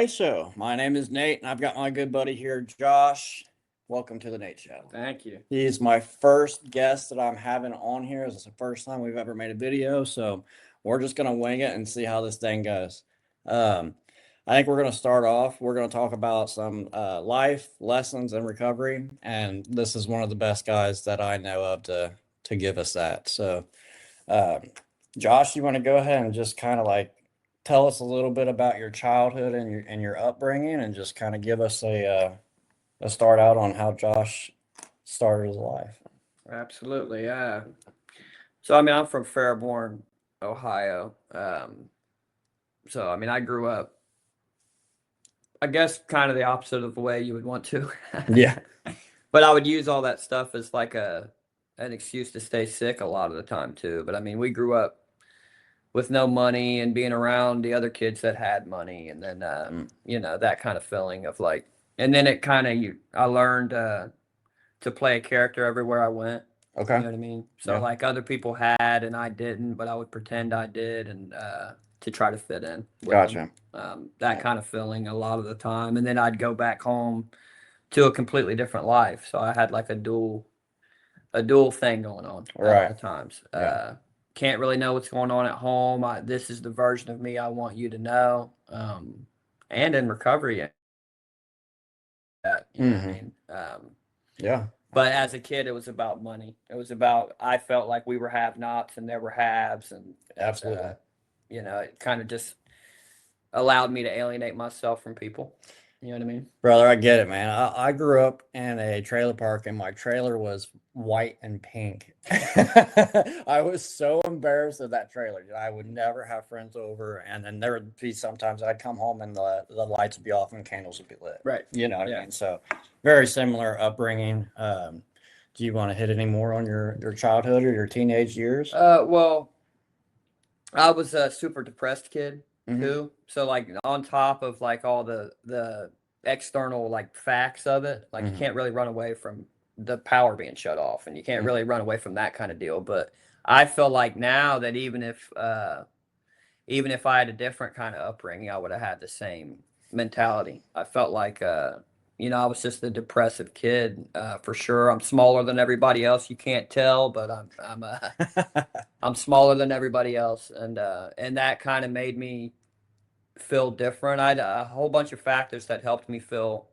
Hey, show. My name is Nate, and I've got my good buddy here, Josh. Welcome to the Nate Show. Thank you. He's my first guest that I'm having on here. It's the first time we've ever made a video, so we're just gonna wing it and see how this thing goes. Um, I think we're gonna start off. We're gonna talk about some life lessons and recovery, and this is one of the best guys that I know of to give us that. So, um, Josh, you want to go ahead and just kind of like tell us a little bit about your childhood and your upbringing, and just kind of give us a start out on how Josh started his life. Absolutely. Yeah. So I'm from Fairborn, Ohio. I grew up, I guess, kind of the opposite of the way you would want to. Yeah. But I would use all that stuff as like an excuse to stay sick a lot of the time too. But we grew up with no money and being around the other kids that had money, and then that kind of feeling of like, and then it kind of I learned to play a character everywhere I went. You Okay. know what I mean? So Yeah. like other people had and I didn't, but I would pretend I did, and to try to fit in with them. Gotcha. That Yeah. kind of feeling a lot of the time, and then I'd go back home to a completely different life. So I had like a dual thing going on at all Right. times. Yeah. Can't really know what's going on at home. This is the version of me I want you to know. And in recovery, you know what I Mm-hmm. mean? Yeah. But as a kid, it was about money. It was about, I felt like we were have-nots and there were haves, Absolutely. it kind of just allowed me to alienate myself from people. You know what I mean? Brother, I get it, man. I grew up in a trailer park, and my trailer was white and pink. I was so embarrassed of that trailer. I would never have friends over, and then there would be sometimes I'd come home and the lights would be off and candles would be lit. Right. You know what I Yeah. mean? So very similar upbringing. Do you want to hit any more on your childhood or your teenage years? Well, I was a super depressed kid Hmm. too. So like on top of like all the external like facts of it, like you Hmm. can't really run away from the power being shut off, and you can't Hmm. really run away from that kind of deal. But I feel like now that even if I had a different kind of upbringing, I would have had the same mentality. I felt like, I was just a depressive kid, for sure. I'm smaller than everybody else. You can't tell, but I'm smaller than everybody else, and that kind of made me feel different. I had a whole bunch of factors that helped me feel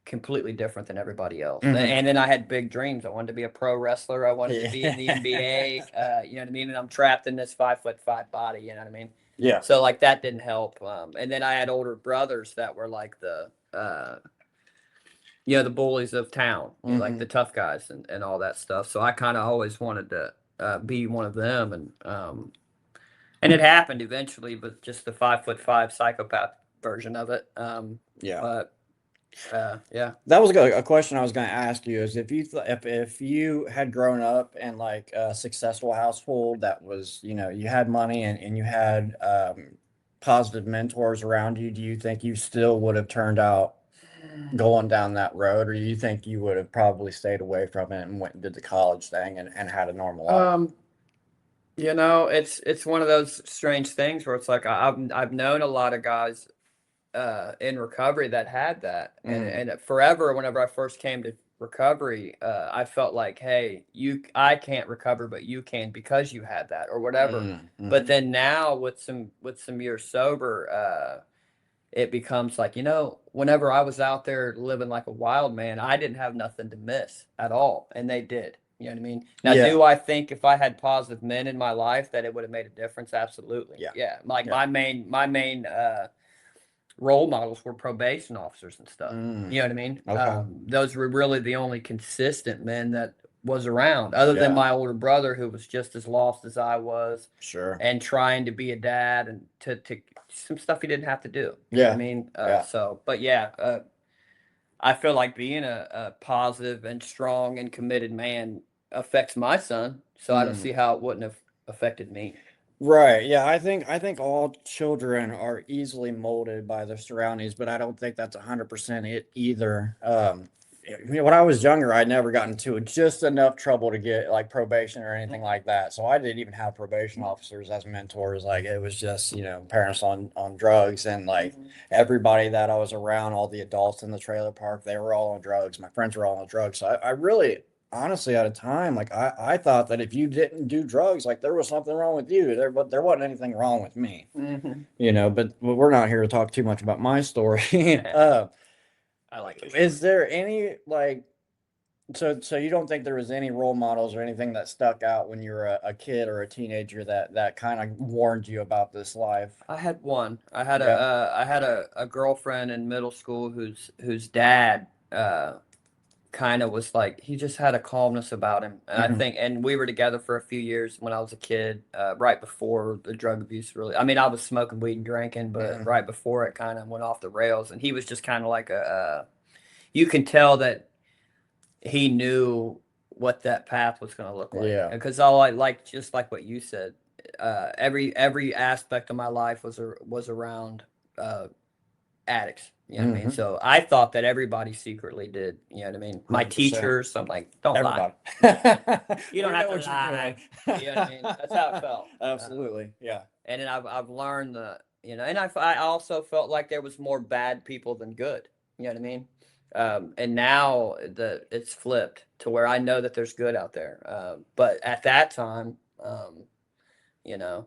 completely different than everybody else. Hmm. And then I had big dreams. I wanted to be a pro wrestler. I wanted to be in the NBA. You know what I mean? And I'm trapped in this 5'5" body. You know what I mean? Yeah. So like that didn't help. And then I had older brothers that were like the bullies of town, like Hmm. the tough guys and all that stuff. So I kind of always wanted to be one of them, and it happened eventually with just the 5'5" psychopath version of it. Yeah. But yeah. That was a question I was going to ask you is if you had grown up in like a successful household that was, you had money and you had positive mentors around you, do you think you still would have turned out going down that road, or do you think you would have probably stayed away from it and went and did the college thing and had a normal life? Um, it's one of those strange things where it's like I've known a lot of guys in recovery that had that, Mm, and forever whenever I first came to recovery, I felt like, hey, I can't recover, but you can because you had that or whatever. mm, But mm. then now with some years sober, it becomes like, whenever I was out there living like a wild man, I didn't have nothing to miss at all, and they did. You know what I mean? Now, Yeah, do I think if I had positive men in my life that it would have made a difference? Absolutely. yeah, Yeah. Like yeah. my main role models were probation officers and stuff. Mm, You know what I mean? okay. Those were really the only consistent men that was around, other than Yeah, my older brother, who was just as lost as I was, sure. and trying to be a dad and to some stuff he didn't have to do. You know what I Yeah, mean? yeah. But yeah, I feel like being a positive and strong and committed man affects my son, so I don't Mm. see how it wouldn't have affected me. Right. Yeah, I think all children are easily molded by their surroundings, but I don't think that's 100% it either. when I was younger, I'd never gotten into just enough trouble to get like probation or anything like that. So I didn't even have probation officers as mentors. Like it was just, parents on drugs, and like everybody that I was around, all the adults in the trailer park, they were all on drugs. My friends were all on drugs. So I really honestly at a time, like I thought that if you didn't do drugs, like there was something wrong with you. But there wasn't anything wrong with me. But we're not here to talk too much about my story. I like it. Is there any like so you don't think there was any role models or anything that stuck out when you were a kid or a teenager that kind of warned you about this life? I had one. I had Yeah. I had a girlfriend in middle school whose dad kind of was like, he just had a calmness about him. And I Mhm. think, and we were together for a few years when I was a kid, right before the drug abuse really. I mean, I was smoking weed and drinking, but Mhm. right before it kind of went off the rails. And he was just kind of like you can tell that he knew what that path was going to look like. Yeah. Because all I like, just like what you said, every aspect of my life was around addicts. You know what I mean? Mhm. So I thought that everybody secretly did. You know what I mean? My 100%. teachers, I'm like, don't lie. Everybody. You don't We have know to what you're lie. doing. You know what I mean? That's how it felt. Absolutely. Yeah. And then I've learned and I also felt like there was more bad people than good. You know what I mean? And now it's flipped to where I know that there's good out there. But at that time, you know,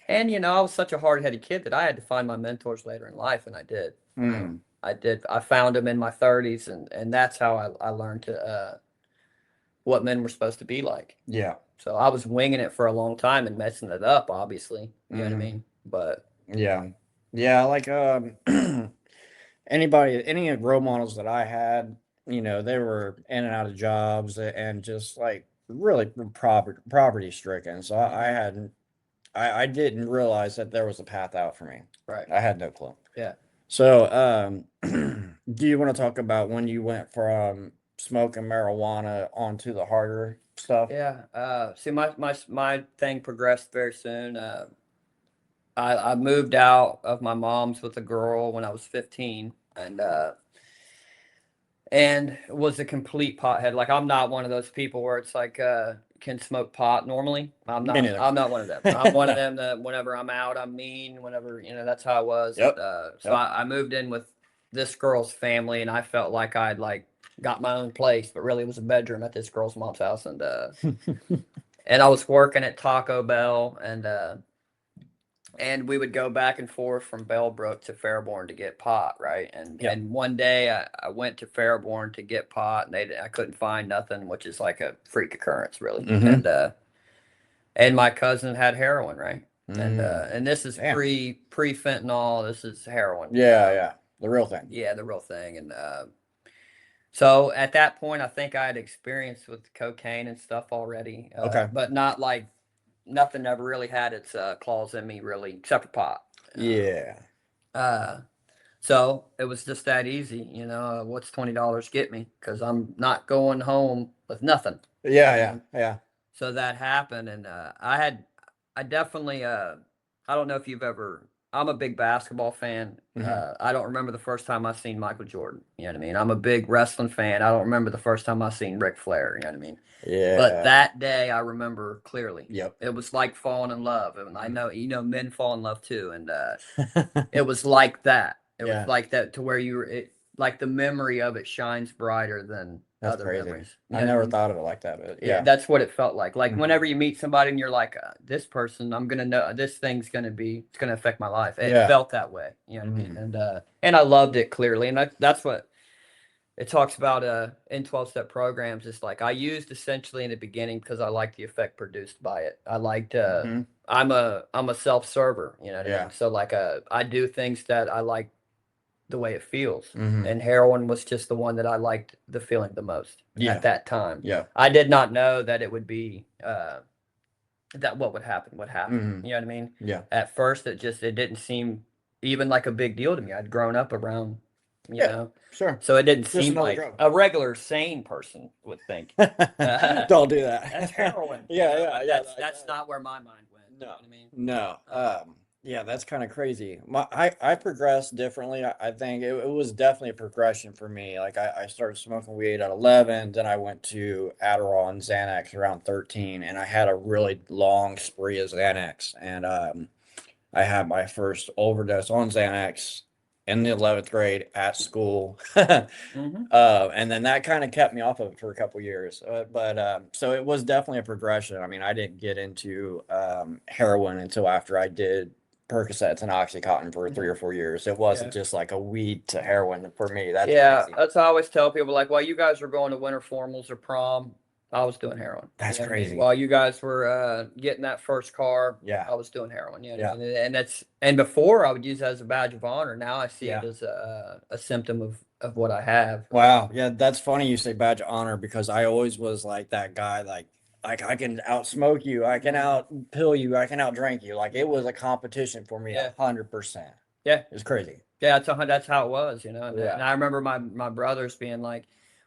I was such a hard-headed kid that I had to find my mentors later in life, and I did. Mm. I did. I found them in my 30s, and that's how I learned what men were supposed to be like. Yeah. So I was winging it for a long time and messing it up, obviously. You know what I Mhm. mean? But Yeah. Yeah, like any role models that I had, they were in and out of jobs and just like really poverty stricken. So I didn't realize that there was a path out for me. right, I had no clue. yeah, So do you want to talk about when you went from smoking marijuana onto the harder stuff? yeah. See, my thing progressed very soon. I moved out of my mom's with a girl when I was 15, and was a complete pothead. Like I'm not one of those people where it's like can smoke pot normally. I'm Me not. neither. I'm not one of them. I'm one of No. them that whenever I'm out, I'm mean. Whenever that's how I was. Yep. So Yep. I moved in with this girl's family, and I felt like I'd like got my own place, but really it was a bedroom at this girl's mom's house, and I was working at Taco Bell, and we would go back and forth from Bellbrook to Fairborn to get pot, right? And Yep. and one day I went to Fairborn to get pot, and I couldn't find nothing, which is like a freak occurrence, really. Mhm. And my cousin had heroin, right? Mm. And this is Damn. pre fentanyl. This is heroin. Yeah, yeah. The real thing. Yeah, the real thing. And so at that point, I think I had experience with cocaine and stuff already, Okay. but not like nothing ever really had its claws in me, really, except for pot. Yeah. Uh, so it was just that easy, what's $20 get me? Because I'm not going home with nothing. Yeah, yeah, yeah. So that happened, and I definitely, I don't know if you've ever. I'm a big basketball fan. Mhm. I don't remember the first time I seen Michael Jordan. You know what I mean? I'm a big wrestling fan. I don't remember the first time I seen Ric Flair. You know what I mean? But Yeah. that day I remember clearly. Yep. It was like falling in love, and I know men fall in love too, and it was like that. It was Yeah. like that to where like the memory of it shines brighter than That's other crazy. memories. I never thought of it like that, but Yeah, yeah. that's what it felt like. Like Mhm. whenever you meet somebody and you're like, this person, I'm gonna know this thing's it's gonna affect my life. It Yeah. felt that way, you know what I mean? Mhm. And I loved it clearly, and that's what it talks about in 12-step programs. It's like I used essentially in the beginning because I liked the effect produced by it. I liked Mhm. I'm a self-server, you know what I Yeah. mean? So like I do things that I like the way it feels. Mhm. And heroin was just the one that I liked the feeling the most Yeah. at that time. Yeah. I did not know that it would be that what would happen would happen. Mhm. You know what I mean? Yeah. At first it didn't seem even like a big deal to me. I'd grown up around, you Yeah. know. Sure. So it didn't Just seem another like drug. a regular sane person would think. Don't do that. That's heroin. Yeah, yeah, But yeah. that's not where my mind went. You know No. what I mean? No. Yeah, that's kind of crazy. I progressed differently. I think it was definitely a progression for me. Like I started smoking weed at 11, then I went to Adderall and Xanax around 13, and I had a really long spree of Xanax. And I had my first overdose on Xanax in the 11th grade at school. Hmm. And then that kind of kept me off of it for a couple years. But so it was definitely a progression. I mean, I didn't get into heroin until after I did Percocets and Oxycontin for 3 or 4 years. It Yeah. wasn't just like a weed to heroin for me. That's Yeah, crazy. that's how I always tell people, like, while you guys were going to winter formals or prom, I was doing heroin. That's You know what I mean? crazy. While you guys were getting that first car, Yeah. I was doing heroin. You know what I Yeah. mean? And and before I would use it as a badge of honor. Now I see it Yeah. as a symptom of what I have. Wow. Yeah, that's funny you say badge of honor because I always was like that guy, like I can outsmoke you, I can out pill you, I can out drink you. Like it was a competition for me Yeah, 100%. yeah, It's crazy. yeah. That's how it was. And Yeah. I remember my brothers being like,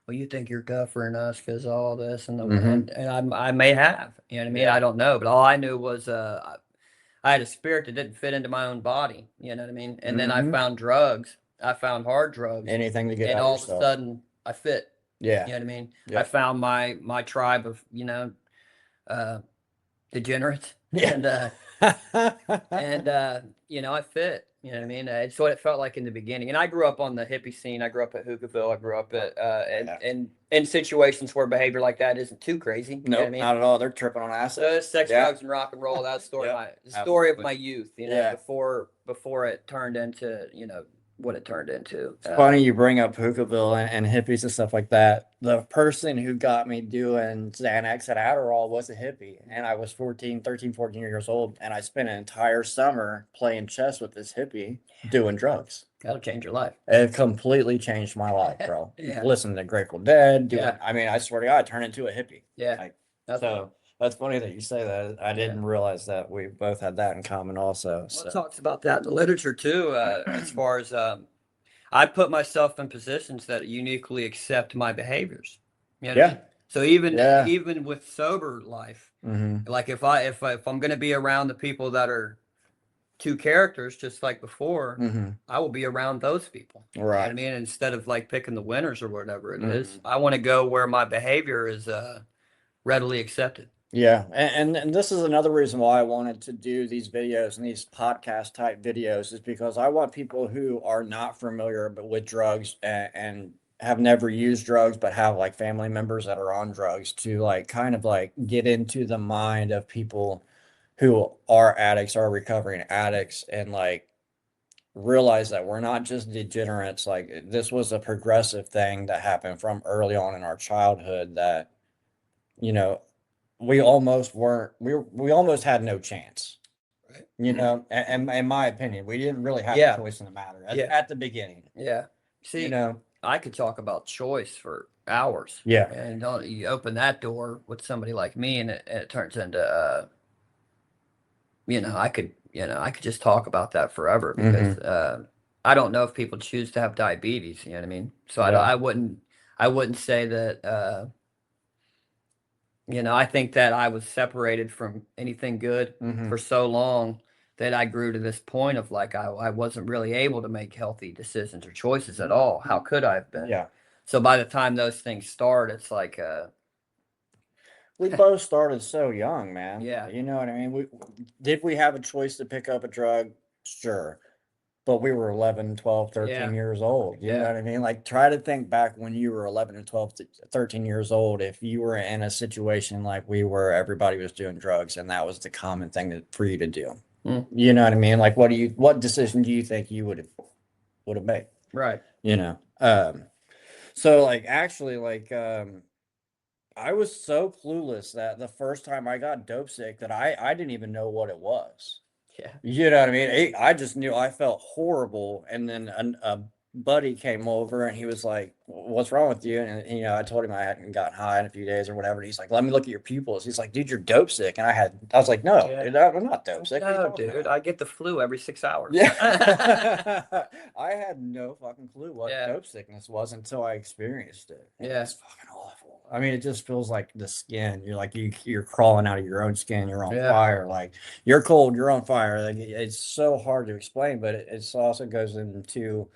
"Well, you think you're governing us because all this Hmm. and I may have. You know what I mean? Yeah. I don't know, but all I knew was I had a spirit that didn't fit into my own body. You know what I mean? And then I Hmm. found drugs. I found hard drugs, Anything to get and out all of a yourself. sudden I fit. Yeah. You know what I mean? I Yeah. found my tribe of uh, degenerates, Yeah. and I fit. You know what I mean? It's what it felt like in the beginning. And I grew up on the hippie scene. I grew up at Hookahville. I grew up at Yeah. and in situations where behavior like that isn't too crazy. You know what I Nope, mean? not at all. They're tripping on acid. So it's sex, Yeah. drugs, and rock and roll. That's story Yep. my the story of Absolutely. my youth. Yeah. Before it turned into what it turned into. It's funny you bring up Hookahville and hippies and stuff like that. The person who got me doing Xanax and Adderall was a hippie, and I was 14 years old, and I spent an entire summer playing chess with this hippie doing drugs. That'll change your life. It completely changed my life, bro. Yeah. Listening to Grateful Dead, doing, Yeah. I mean, I swear to God, I turned into a hippie. Yeah. Like, That's so that's funny that you say that. I didn't realize that we both had that in common also. Well, So it talks about that in the literature too, as far as I put myself in positions that uniquely accept my behaviors. You know what I yeah. mean? So even Yeah. even with sober life, Hmm. like if I'm going to be around the people that are two characters, just like before, Hmm. I will be around those people. You know what I Right. mean? Instead of like picking the winners or whatever it is, Mhm. I want to go where my behavior is readily accepted. Yeah, and this is another reason why I wanted to do these videos and these podcast type videos is because I want people who are not familiar but with drugs and have never used drugs but have like family members that are on drugs to like kind of like get into the mind of people who are addicts, are recovering addicts, and like realize that we're not just degenerates. Like this was a progressive thing that happened from early on in our childhood that you know we almost weren't we almost had no chance, Right. and in my opinion we didn't really have a Yeah. choice in the matter Yeah. at the beginning. Yeah. you See, know I could talk about choice for hours. yeah. And you open that door with somebody like me, and it turns into, I could just talk about that forever because Hmm. I don't know if people choose to have diabetes. You know what I mean? So Yeah. I wouldn't say that. I think that I was separated from anything good Hmm. for so long that I grew to this point of like I wasn't really able to make healthy decisions or choices at all. How could I have been? Yeah, So by the time those things start, it's like we both started so young, man. yeah, You know what I mean? Did we have a choice to pick up a drug? Sure. But we were 11, 12, 13 yeah, years old. You know yeah, what I mean? Like, try to think back when you were 11 or 12, 13 years old. If you were in a situation like we were, everybody was doing drugs, and that was the common thing for you to do. mm, You know what I mean? Like, what decision do you think you would have made? right, You know? So like, actually, like, I was so clueless that the first time I got dope sick that I didn't even know what it was. yeah, You know what I mean? I just knew I felt horrible, and then buddy came over and he was like, "What's wrong with you?" And you know, I told him I hadn't gotten high in a few days or whatever. And he's like, "Let me look at your pupils." He's like, "Dude, you're dope sick." And I was like, "No, Yeah. dude, I'm not dope sick. What are you No, talking dude, about?" I get the flu every 6 hours. Yeah. I had no fucking clue what Yeah. dope sickness was until I experienced it. And Yeah. it's fucking awful. I mean, it just feels like the skin. You're like you're crawling out of your own skin. You're on Yeah. fire. Like you're cold. You're on fire. Like it's so hard to explain, but it's also goes into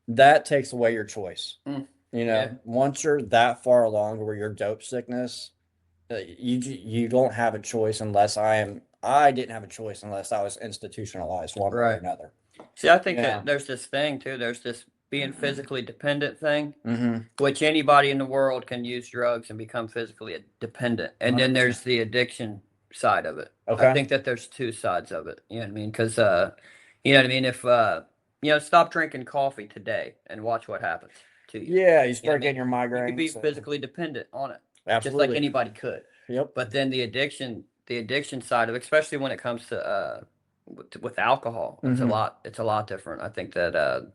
that takes away your choice. Mm. You know, Yeah. once you're that far along where you're dope sickness, you don't have a choice unless I didn't have a choice unless I was institutionalized one way or Right. another. See, I think Yeah. that there's this thing too. There's this being physically dependent thing, Mm-hmm. which anybody in the world can use drugs and become physically dependent. And then 100%. there's the addiction side of it. I Okay. think that there's two sides of it. You know what I mean? Because you know what I mean. If you know, stop drinking coffee today and watch what happens to you. Yeah, you You know start what I getting your You migraines. could be and- physically dependent on it, just Absolutely. like anybody could. Yep. But then the addiction side of it, especially when it comes to with alcohol, it's a Mhm. lot. It's a lot different. I think that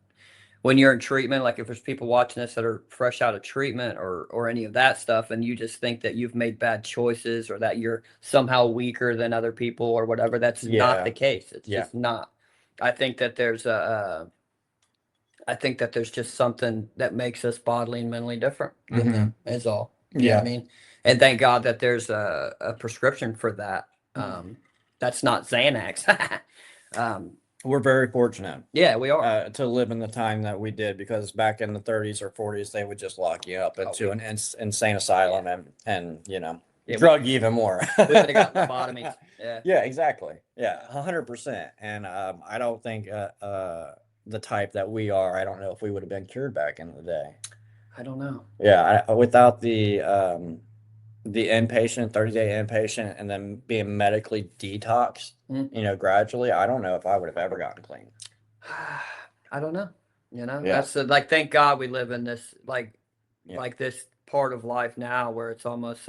when you're in treatment, like if there's people watching this that are fresh out of treatment or any of that stuff, and you just think that you've made bad choices or that you're somehow weaker than other people or whatever, that's not Yeah. the case. It's Yeah. just not. I think that I think that there's just something that makes us bodily and mentally different than them, is all. You know what Yeah. I mean? And thank God that there's a prescription for that. That's not Xanax. We're very fortunate Yeah, we are. to live in the time that we did because back in the 30s or 40s, they would just lock you up Oh, into an insane asylum and you know, Yeah, drug you even more. we would have got lobotomies. Yeah. Yeah, exactly. Yeah, 100%. And I don't think the type that we are, I don't know if we would have been cured back in the day. I don't know. Yeah, without the inpatient, 30-day inpatient, and then being medically detoxed, Mhm. you know, gradually, I don't know if I would have ever gotten clean. I don't know. You know, Yeah. that's like, thank God we live in this Yeah. like this part of life now where it's almost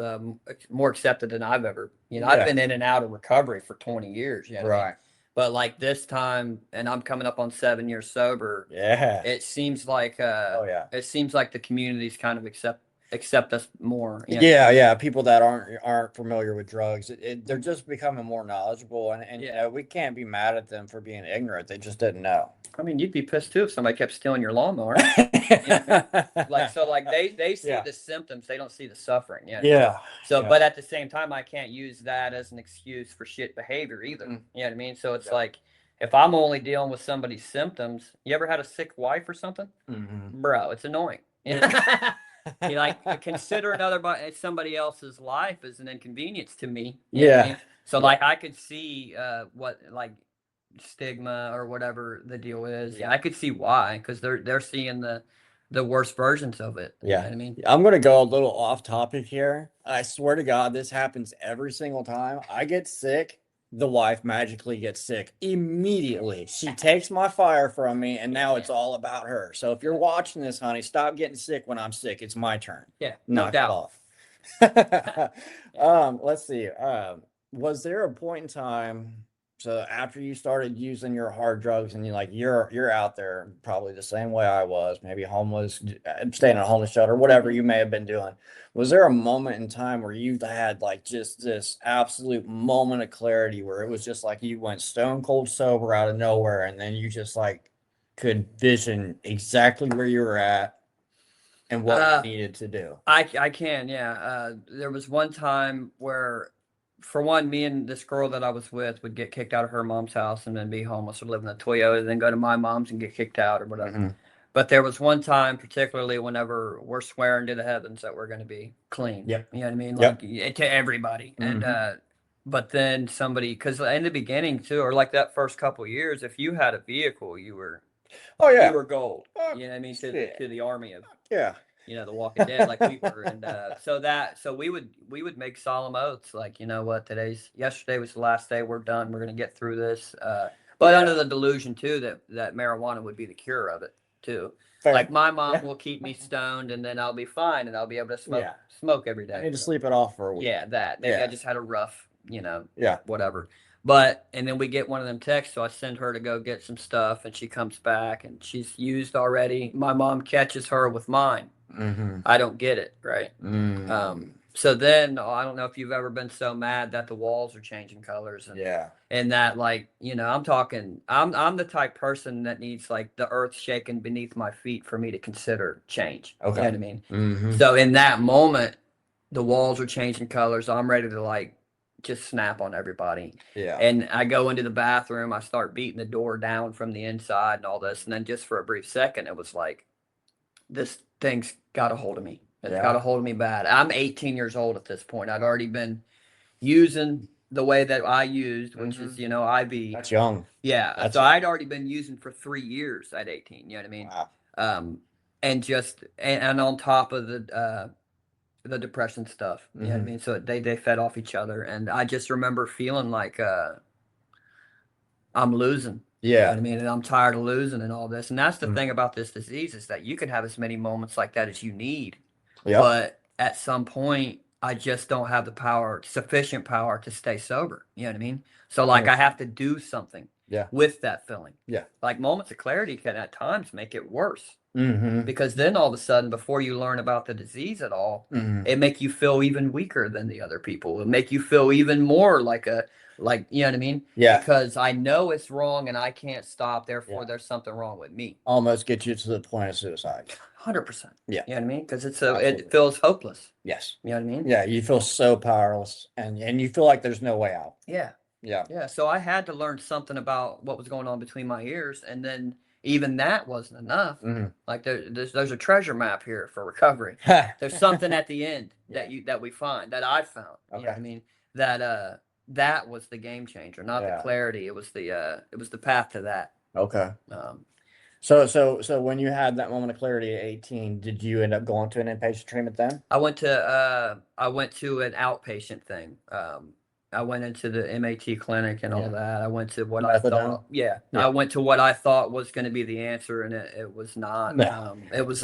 more accepted than I've ever. You know, I've Yeah. been in and out of recovery for 20 years. You know what I mean? Right. But like this time, and I'm coming up on 7 years sober. Yeah. It seems like Oh yeah. it seems like the communities kind of accept us more. You know? Yeah, yeah. People that aren't familiar with drugs, they're just becoming more knowledgeable, and you Yeah. know, we can't be mad at them for being ignorant. They just didn't know. I mean, you'd be pissed too if somebody kept stealing your lawnmower. Like so, like they see Yeah. the symptoms, they don't see the suffering. Yeah. Yeah. So, Yeah. but at the same time, I can't use that as an excuse for shit behavior either. Mm. You know what I mean? So it's Yeah. like, if I'm only dealing with somebody's symptoms, you ever had a sick wife or something? Mhm. Bro, it's annoying. You like consider somebody else's life as an inconvenience to me. You know what I Yeah. mean? So Yeah. like I could see what like stigma or whatever the deal is. Yeah. I could see why, because they're seeing the worst versions of it. You know Yeah. what I mean? I'm gonna go a little off topic here. I swear to God, this happens every single time. I get sick, the wife magically gets sick immediately. She takes my fire from me, and now it's all about her. So if you're watching this, honey, stop getting sick when I'm sick. It's my turn. Yeah, no Knock it doubt. off. Let's see. Was there a point in time? So after you started using your hard drugs and you're out there probably the same way I was, maybe homeless, staying in a homeless shelter, whatever you may have been doing. Was there a moment in time where you had like just this absolute moment of clarity where it was just like you went stone cold sober out of nowhere and then you just like could vision exactly where you were at and what you needed to do? I can, yeah. There was one time where, for one, me and this girl that I was with would get kicked out of her mom's house and then be homeless or live in a Toyota, then go to my mom's and get kicked out or whatever. Mhm. But there was one time, particularly whenever we're swearing to the heavens that we're going to be clean. Yep. You know what I mean? Yep. Like to everybody. And Mhm. but then somebody, because in the beginning too, or like that first couple of years, if you had a vehicle, you were Oh yeah. you were gold. Oh, You know what I mean? shit. To the army of Yeah. The Walking Dead, like we were, and so we would make solemn oaths, like, you know what, yesterday was the last day, we're done, we're gonna get through this, but under the delusion too that marijuana would be the cure of it too. Fair. Like my mom Yeah. will keep me stoned, and then I'll be fine, and I'll be able to smoke Yeah. smoke every I day. need to sleep it off for a week. Yeah, that maybe I Yeah. just had a rough, Yeah. whatever. But and then we get one of them texts, so I send her to go get some stuff, and she comes back and she's used already. My mom catches her with mine. Mm-hmm. I don't get it, right? Mm. So then I don't know if you've ever been so mad that the walls are changing colors Yeah. and that like, I'm talking I'm the type person that needs like the earth shaking beneath my feet for me to consider change. You know Okay. what I mean? Mm-hmm. So in that moment, the walls are changing colors. I'm ready to like just snap on everybody. Yeah. And I go into the bathroom, I start beating the door down from the inside and all this. And then just for a brief second, it was like, this thing's got a hold of me. It's Yeah. got a hold of me bad. I'm 18 years old at this point. I'd already been using the way that I used, which is, IV. That's young. Yeah. That's So I'd already been using for 3 years at 18. You know what I mean? Wow. And just and on top of the depression stuff. You know what I Mhm. mean? So they fed off each other, and I just remember feeling like I'm losing. You know Yeah. what I mean? And I'm tired of losing and all this. And that's the Mm. thing about this disease is that you can have as many moments like that as you need. Yep. But at some point, I just don't have the power, sufficient power to stay sober. You know what I mean? So like I have to do something Yeah. with that feeling. Yeah. Like moments of clarity can at times make it worse. Mm-hmm. Because then all of a sudden, before you learn about the disease at all, Mm-hmm. it make you feel even weaker than the other people. It make you feel even more like you know what I mean? Yeah. Because I know it's wrong and I can't stop. Therefore, Yeah. there's something wrong with me. Almost get you to the point of suicide. 100%. Yeah. You know what I mean? Because Absolutely. it feels hopeless. Yes. You know what I mean? Yeah. You feel so powerless, and you feel like there's no way out. Yeah. Yeah. Yeah. So I had to learn something about what was going on between my ears, and then even that wasn't enough. Mm-hmm. Like there's a treasure map here for recovery. There's something at the end that we find that I found. You know what I Okay. mean? That was the game changer, not Yeah. the clarity. It was the path to that. Okay. Um, So when you had that moment of clarity at 18, did you end up going to an inpatient treatment then? I went to an outpatient thing. I went into the MAT clinic and Yeah. all that. I went to what I Methadone? thought, Yeah. I went to what I thought was going to be the answer, and it was not. No. It was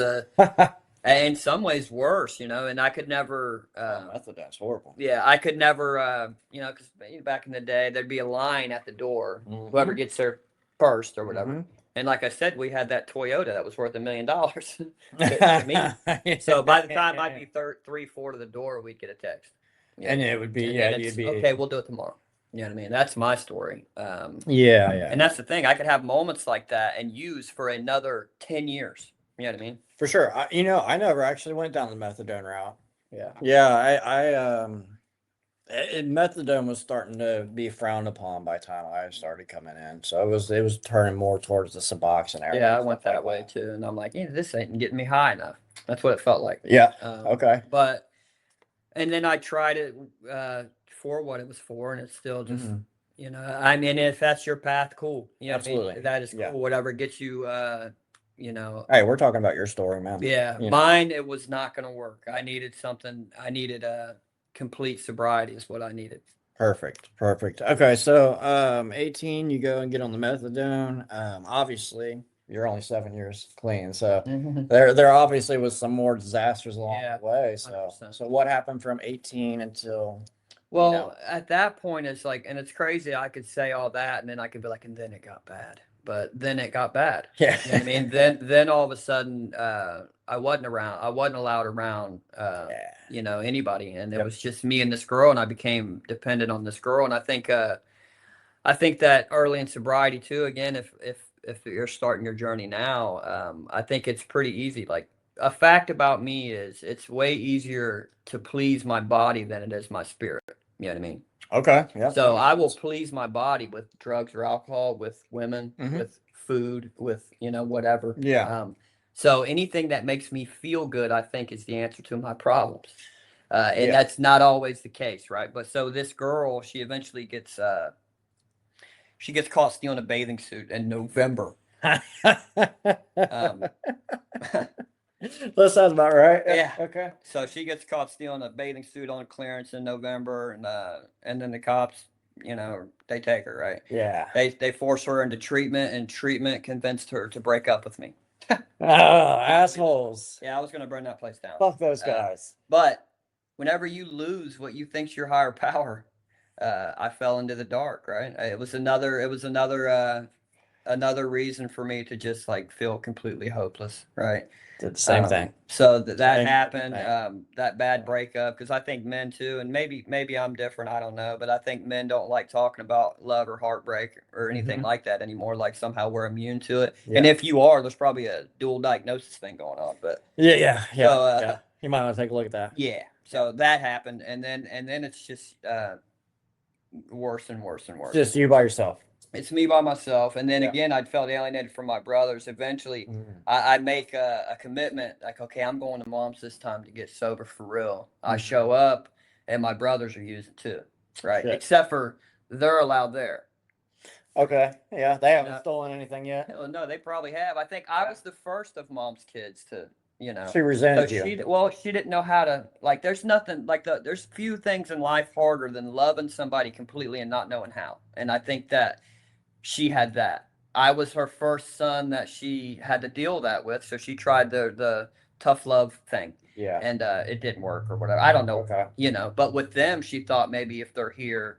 in some ways worse, and I could never. Methadone's horrible. Yeah, I could never, because back in the day, there'd be a line at the door, whoever gets there first or whatever. Mhm. And like I said, we had that Toyota that was worth $1 million to me. So by the time I'd be 3, 4 to the door, we'd get a text. And it would be, And yeah, then you'd it's, be. okay, we'll do it tomorrow. You know what I mean? That's my story. Yeah. And that's the thing. I could have moments like that and use for another 10 years. You know what I mean? For sure. I never actually went down the methadone route. Yeah. Yeah, methadone was starting to be frowned upon by the time I started coming in. So it was turning more towards the Suboxone area. Yeah, I and went stuff that like way too. And I'm like, this ain't getting me high enough. That's what it felt like. Yeah. Okay. And then I tried it for what it was for, and it's still just, Mhm. I mean, if that's your path, cool. You know what I mean? Absolutely. That is cool. Yeah. Whatever gets you, Hey, we're talking about your story, man. yeah. You know. Mine, it was not going to work. I needed something. I needed complete sobriety is what I needed. Perfect. Okay, so 18, you go and get on the methadone. Obviously, you're only 7 years clean, so there obviously was some more disasters along Yeah, the way. So 100%. so what happened from 18 until Well, at that point, it's like, and it's crazy. I could say all that, and then I could be like, and then it got bad. But then it got bad. yeah. You know what I mean? Then all of a sudden, I wasn't allowed around, Yeah. anybody, and it Yep. was just me and this girl, and I became dependent on this girl. And I think that early in sobriety too. Again, if you're starting your journey now, I think it's pretty easy. Like a fact about me is it's way easier to please my body than it is my spirit. You know what I mean? Okay. Yeah. So I will please my body with drugs or alcohol, with women, Mhm. with food, with whatever. Yeah. So anything that makes me feel good, I think, is the answer to my problems. And Yeah. that's not always the case, right? But so this girl, she eventually gets caught stealing a bathing suit in November. That sounds about right. Yeah. Okay. So she gets caught stealing a bathing suit on clearance in November, and then the cops, they take her, right? Yeah. They force her into treatment, and treatment convinced her to break up with me. Oh, assholes. Yeah, I was gonna burn that place down. Fuck those guys. But whenever you lose what you think's your higher power, I fell into the dark, right? It was another reason for me to just like feel completely hopeless, right? Did the same thing. So that Same happened, thing. that bad breakup, because I think men too, and maybe I'm different, I don't know, but I think men don't like talking about love or heartbreak or anything Mhm. like that anymore. Like somehow we're immune to it, Yeah. and if you are, there's probably a dual diagnosis thing going on. But Yeah. so Yeah. You might want to take a look at that. yeah, so that happened, and then it's just worse and worse and worse. Just you by yourself. It's me by myself, and then Yeah. again, I'd felt alienated from my brothers. Eventually, Mhm. I make a commitment, like, okay, I'm going to mom's this time to get sober for real. I Mhm. show up, and my brothers are using too, right? Shit. Except for they're allowed there. Okay. Yeah. They haven't Yeah. stolen anything yet. Hell no, they probably have. I think I Yeah. was the first of mom's kids to, She So resented you. she didn't know how to, like. There's nothing like there's few things in life harder than loving somebody completely and not knowing how. And I think that she had that. I was her first son that she had to deal that with, so she tried the tough love thing, Yeah. and it didn't work or whatever. I don't know, Okay. But with them, she thought maybe if they're here,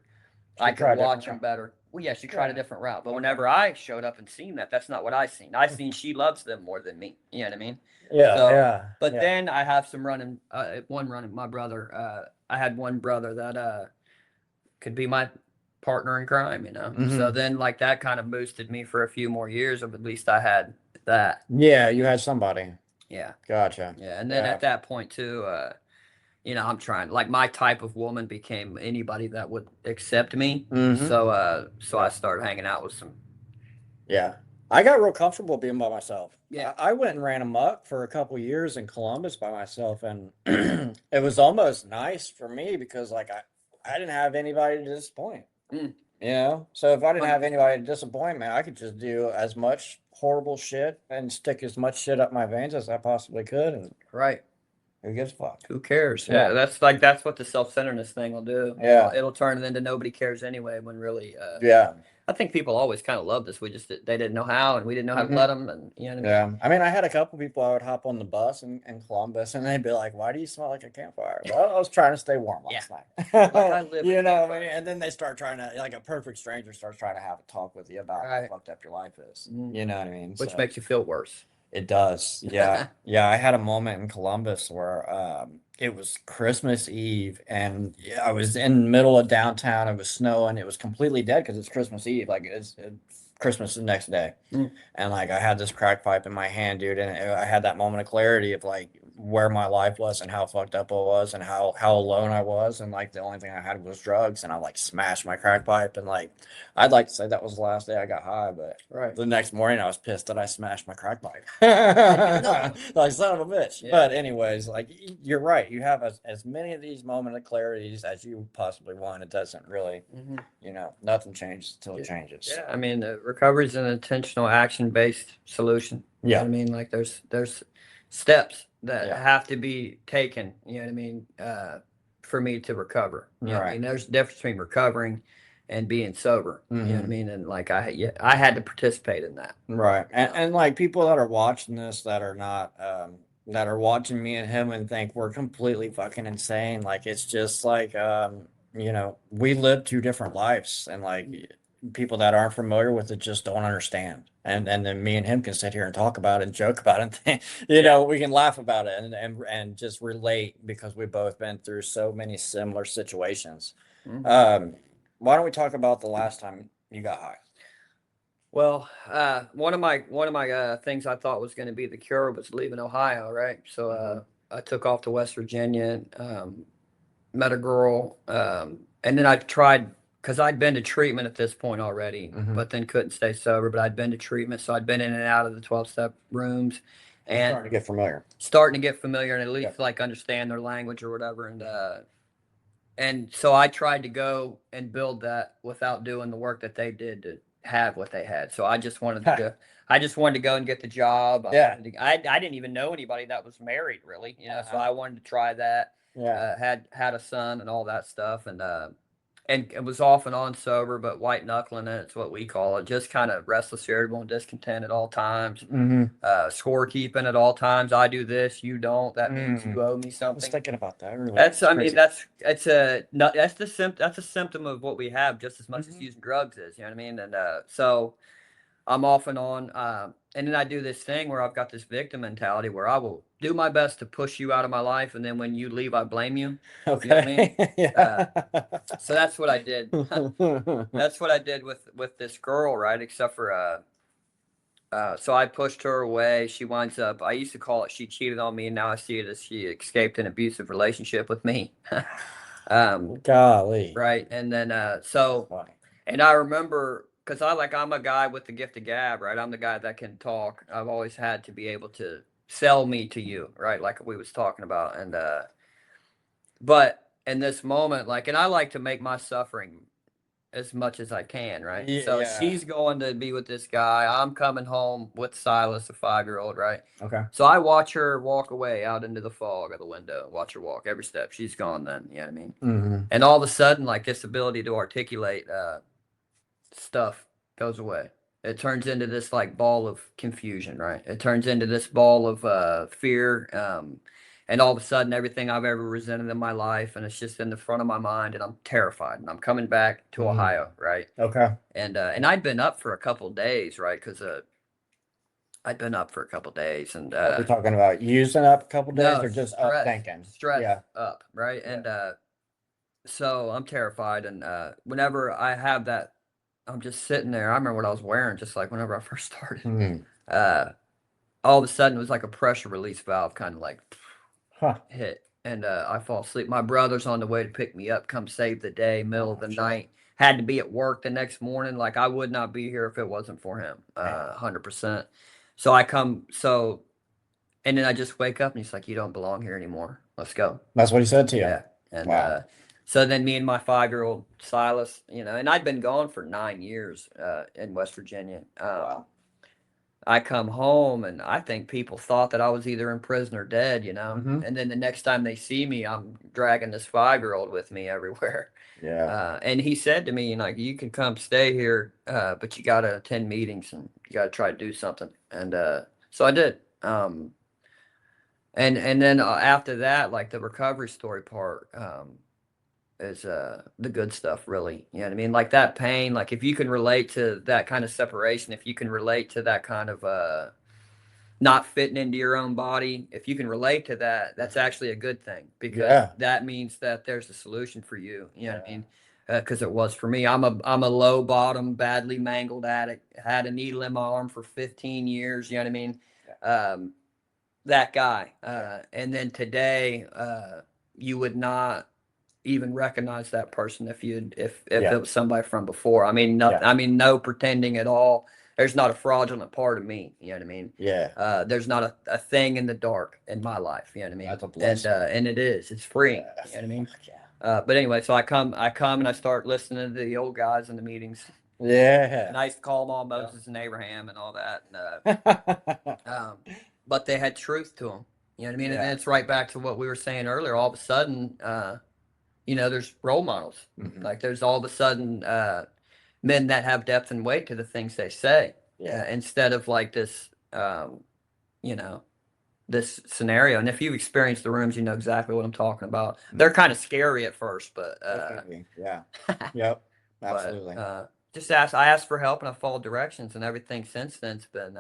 She I tried could a watch different them better. Well, yeah, she tried a Yeah. different route, but Okay. whenever I showed up and seen that, that's not what I seen. I seen she loves them more than me. You know what I mean? Yeah. So, Yeah. but Yeah. then I have some one running. My brother, I had one brother that could be my partner in crime, So Mhm. then like that kind of boosted me for a few more years of at least I had that. Yeah. You had somebody. Yeah. Gotcha. Yeah. And then Yeah. at that point too, I'm trying like my type of woman became anybody that would accept me. Mhm. So I started hanging out with some. Yeah. I got real comfortable being by myself. Yeah. I went and ran amok for a couple years in Columbus by myself, and it was almost nice for me because like I didn't have anybody to disappoint. Mm. So if I didn't But have anybody to disappoint me, I could just do as much horrible shit and stick as much shit up my veins as I possibly could, and right. who gives a fuck? Who cares? Yeah. Yeah, that's what the self-centeredness thing will do. Yeah. It'll turn it into nobody cares anyway when really Yeah. I think people always kind of loved us. They didn't know how, and we didn't know how to Mhm. let them. And you know what I mean? Yeah. I mean, I had a couple people I would hop on the bus in Columbus and they'd be like, "Why do you smell like a campfire?" Well, I was trying to stay warm last night. Like I live in a campfire. And then they start trying to, like a perfect stranger starts trying to have a talk with you about how Right. fucked up your life is. Mhm. You know what I mean? Which So makes you feel worse. it does. Yeah. Yeah. I had a moment in Columbus where it was Christmas Eve and I was in the middle of downtown. It was snowing. It was completely dead because it's Christmas Eve. Like it's Christmas the next day. Mm. And like I had this crack pipe in my hand, dude, and I had that moment of clarity of like where my life was and how fucked up I was and how alone I was. And like the only thing I had was drugs. And I like smashed my crack pipe. And like I'd like to say that was the last day I got high, but Right. the next morning I was pissed that I smashed my crack pipe. No. Like son of a bitch. Yeah. But anyways, like you're right. You have as many of these moment of clarities as you possibly want. It doesn't really, Mhm. nothing changes until it Yeah. changes. Yeah, I mean, recovery is an intentional action-based solution. You know Yeah. what I mean? Like there's steps that Yeah. have to be taken. You know what I mean? For me to recover. You know what I Right. mean? There's a difference between recovering and being sober. You know what I Mhm. mean? And like I had to participate in that. Right. Yeah. And like people that are watching this that are not that are watching me and him and think we're completely fucking insane. Like it's just like we live two different lives and like people that aren't familiar with it just don't understand. And then me and him can sit here and talk about it and joke about it and we can laugh about it and just relate because we've both been through so many similar situations. Mhm. Why don't we talk about the last time you got high? Well, one of my things I thought was going to be the cure was leaving Ohio, right? So I took off to West Virginia, met a girl, and then I tried because I'd been to treatment at this point already, Mhm. but then couldn't stay sober. But I'd been to treatment, so I'd been in and out of the 12-step rooms, and Starting to get familiar. starting to get familiar and at least like understand their language or whatever. And so I tried to go and build that without doing the work that they did to have what they had. So I just wanted to go and get the job. Yeah. I didn't even know anybody that was married really, so Uh-huh. I wanted to try that. Yeah. Had a son and all that stuff, and and it was off and on sober, but white knuckling it, it's what we call it. Just kind of restless, irritable, and discontent at all times. Mm-hmm. Scorekeeping at all times. I do this, you don't. That means Mm. you owe me I was something. thinking about that earlier. That's, It's I mean, crazy. that's a symptom of what we have just as much as Mhm. using drugs is. You know what I mean? And so I'm off and on. And then I do this thing where I've got this victim mentality where I will do my best to push you out of my life, and then when you leave, I blame you. You know what I mean? Okay. Yeah. So that's what I did. That's what I did with this girl, right? Except for so I pushed her away. She winds up. I used to call it she cheated on me, and now I see it as she escaped an abusive relationship with me. Golly. Right, and then so Funny. and I remember because I'm a guy with the gift of gab, right? I'm the guy that can talk. I've always had to be able to sell me to you, right? Like we was talking about, and but in this moment, like, and I like to make my suffering as much as I can, right? So Yeah. she's going to be with this guy. I'm coming home with Silas, a 5-year-old, right? Okay. So I watch her walk away out into the fog of the window. Watch her walk every step. She's gone then. You know what I mean? Mm-hmm. And all of a sudden, like this ability to articulate stuff goes away. It turns into this like ball of confusion, right? It turns into this ball of fear. And all of a sudden, everything I've ever resented in my life, and it's just in the front of my mind, and I'm terrified. And I'm coming back to Ohio, right? Okay. And I'd been up for a couple of days, right? Because I'd been up for a couple of days, and Are we talking about using up a couple days no or just up stress, thinking? stress Yeah. up, right? Yeah. And so I'm terrified, and whenever I have that, I'm just sitting there. I remember what I was wearing, just like whenever I first started. Mm. All of a sudden, it was like a pressure release valve, kind of like Huh. hit, and I fall asleep. My brother's on the way to pick me up, come save the day, middle of the sure. night. Had to be at work the next morning. Like I would not be here if it wasn't for him. 100%. So I come. So and then I just wake up, and he's like, "You don't belong here anymore. Let's go." That's what he said to you. Yeah. And Wow. so then me and my 5-year-old Silas, and I'd been gone for 9 years in West Virginia. Wow. I come home, and I think people thought that I was either in prison or dead, Mhm. And then the next time they see me, I'm dragging this 5-year-old with me everywhere. Yeah. And he said to me, like, you can come stay here, but you got to attend meetings and you got to try to do something. And so I did. And then after that, like the recovery story part is the good stuff, really. You know what I mean? Like that pain, like if you can relate to that kind of separation, if you can relate to that kind of not fitting into your own body, if you can relate to that, that's actually a good thing because Yeah. that means that there's a solution for you. You know what I mean? Because it was for me. I'm a low bottom, badly mangled addict. Had a needle in my arm for 15 years. You know what I mean? That guy. And then today, you would not even recognize that person if Yeah. it was somebody from before. I mean, Yeah. no pretending at all. There's not a fraudulent part of me. You know what I mean? Yeah. There's not a thing in the dark in my life. You know what I mean? That's a blessing. And it is. It's free. Yeah. You know what I mean? Yeah. But anyway, so I come and I start listening to the old guys in the meetings. And Yeah. I used to call them all Moses and Abraham and all that. And, but they had truth to them. You know what I mean? Yeah. And it's right back to what we were saying earlier. All of a sudden, there's role models. Mhm. Like there's all of a sudden men that have depth and weight to the things they say. Yeah. Instead of like this, this scenario. And if you've experienced the rooms, you know exactly what I'm talking about. They're kind of scary at first, but Definitely. Yeah. Yep. Absolutely. But, I asked for help and I followed directions, and everything since then's been